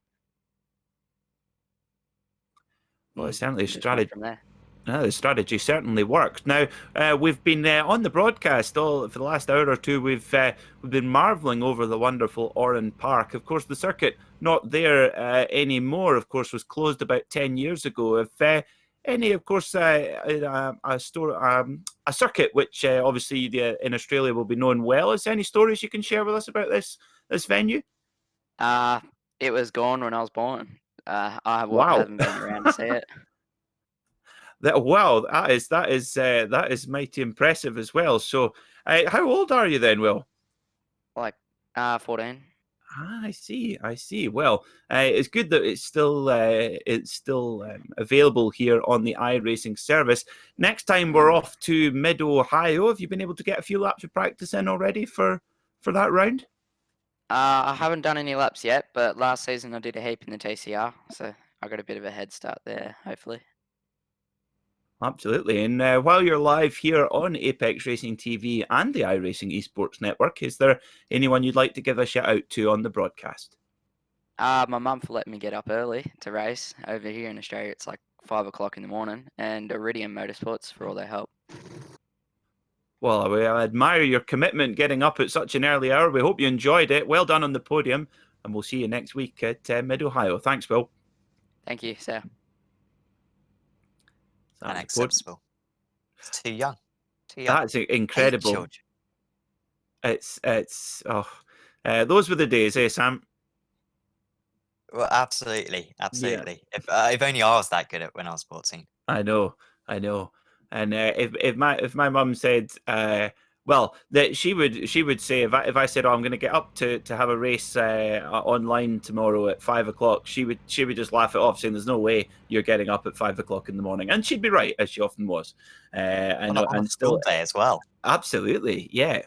Well, it certainly Just went from there. the strategy certainly worked. Now, we've been on the broadcast for the last hour or two. We've been marvelling over the wonderful Oran Park. Of course, the circuit not there anymore. Of course, was closed about 10 years ago. If any, of course, a circuit which obviously in Australia will be known well. Is there any stories you can share with us about this venue? It was gone when I was born. I Wow. haven't been around to see it. That is mighty impressive as well. So, how old are you then, Will? Like 14. I see. I see. Well, it's good that it's still available here on the iRacing service. Next time we're off to Mid Ohio. Have you been able to get a few laps of practice in already for that round? I haven't done any laps yet, but last season I did a heap in the TCR, so I got a bit of a head start there, hopefully. Absolutely. And while you're live here on Apex Racing TV and the iRacing Esports Network, is there anyone you'd like to give a shout out to on the broadcast? My mum for letting me get up early to race. Over here in Australia, it's like 5 o'clock in the morning, and Iridium Motorsports for all their help. Well, I admire your commitment getting up at such an early hour. We hope you enjoyed it. Well done on the podium, and we'll see you next week at Mid Ohio. Thanks, Will. Thank you, Sarah. Unacceptable. It's too young. Too young. That's incredible. It's those were the days, eh, Sam? Well, absolutely. Yeah. If only I was that good at when I was 14. I know. And if my mum said, well, that she would say if I said, oh, I'm going to get up to have a race online tomorrow at 5 o'clock, she would just laugh it off, saying, "There's no way you're getting up at 5 o'clock in the morning," and she'd be right, as she often was. On a school day as well. Absolutely, yeah.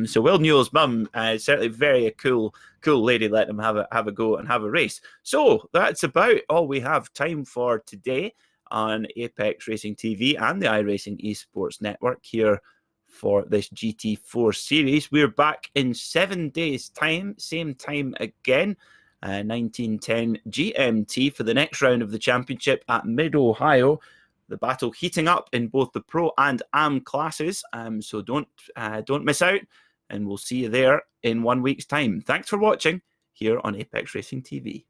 So Will Newell's mum certainly very cool lady. Let him have a go and have a race. So that's about all we have time for today on Apex Racing TV and the iRacing Esports Network here for this GT4 series. We're back in 7 days' time, same time again, 1910 GMT for the next round of the championship at Mid Ohio. The battle heating up in both the Pro and Am classes, so don't miss out, and we'll see you there in 1 week's time. Thanks for watching here on Apex Racing TV.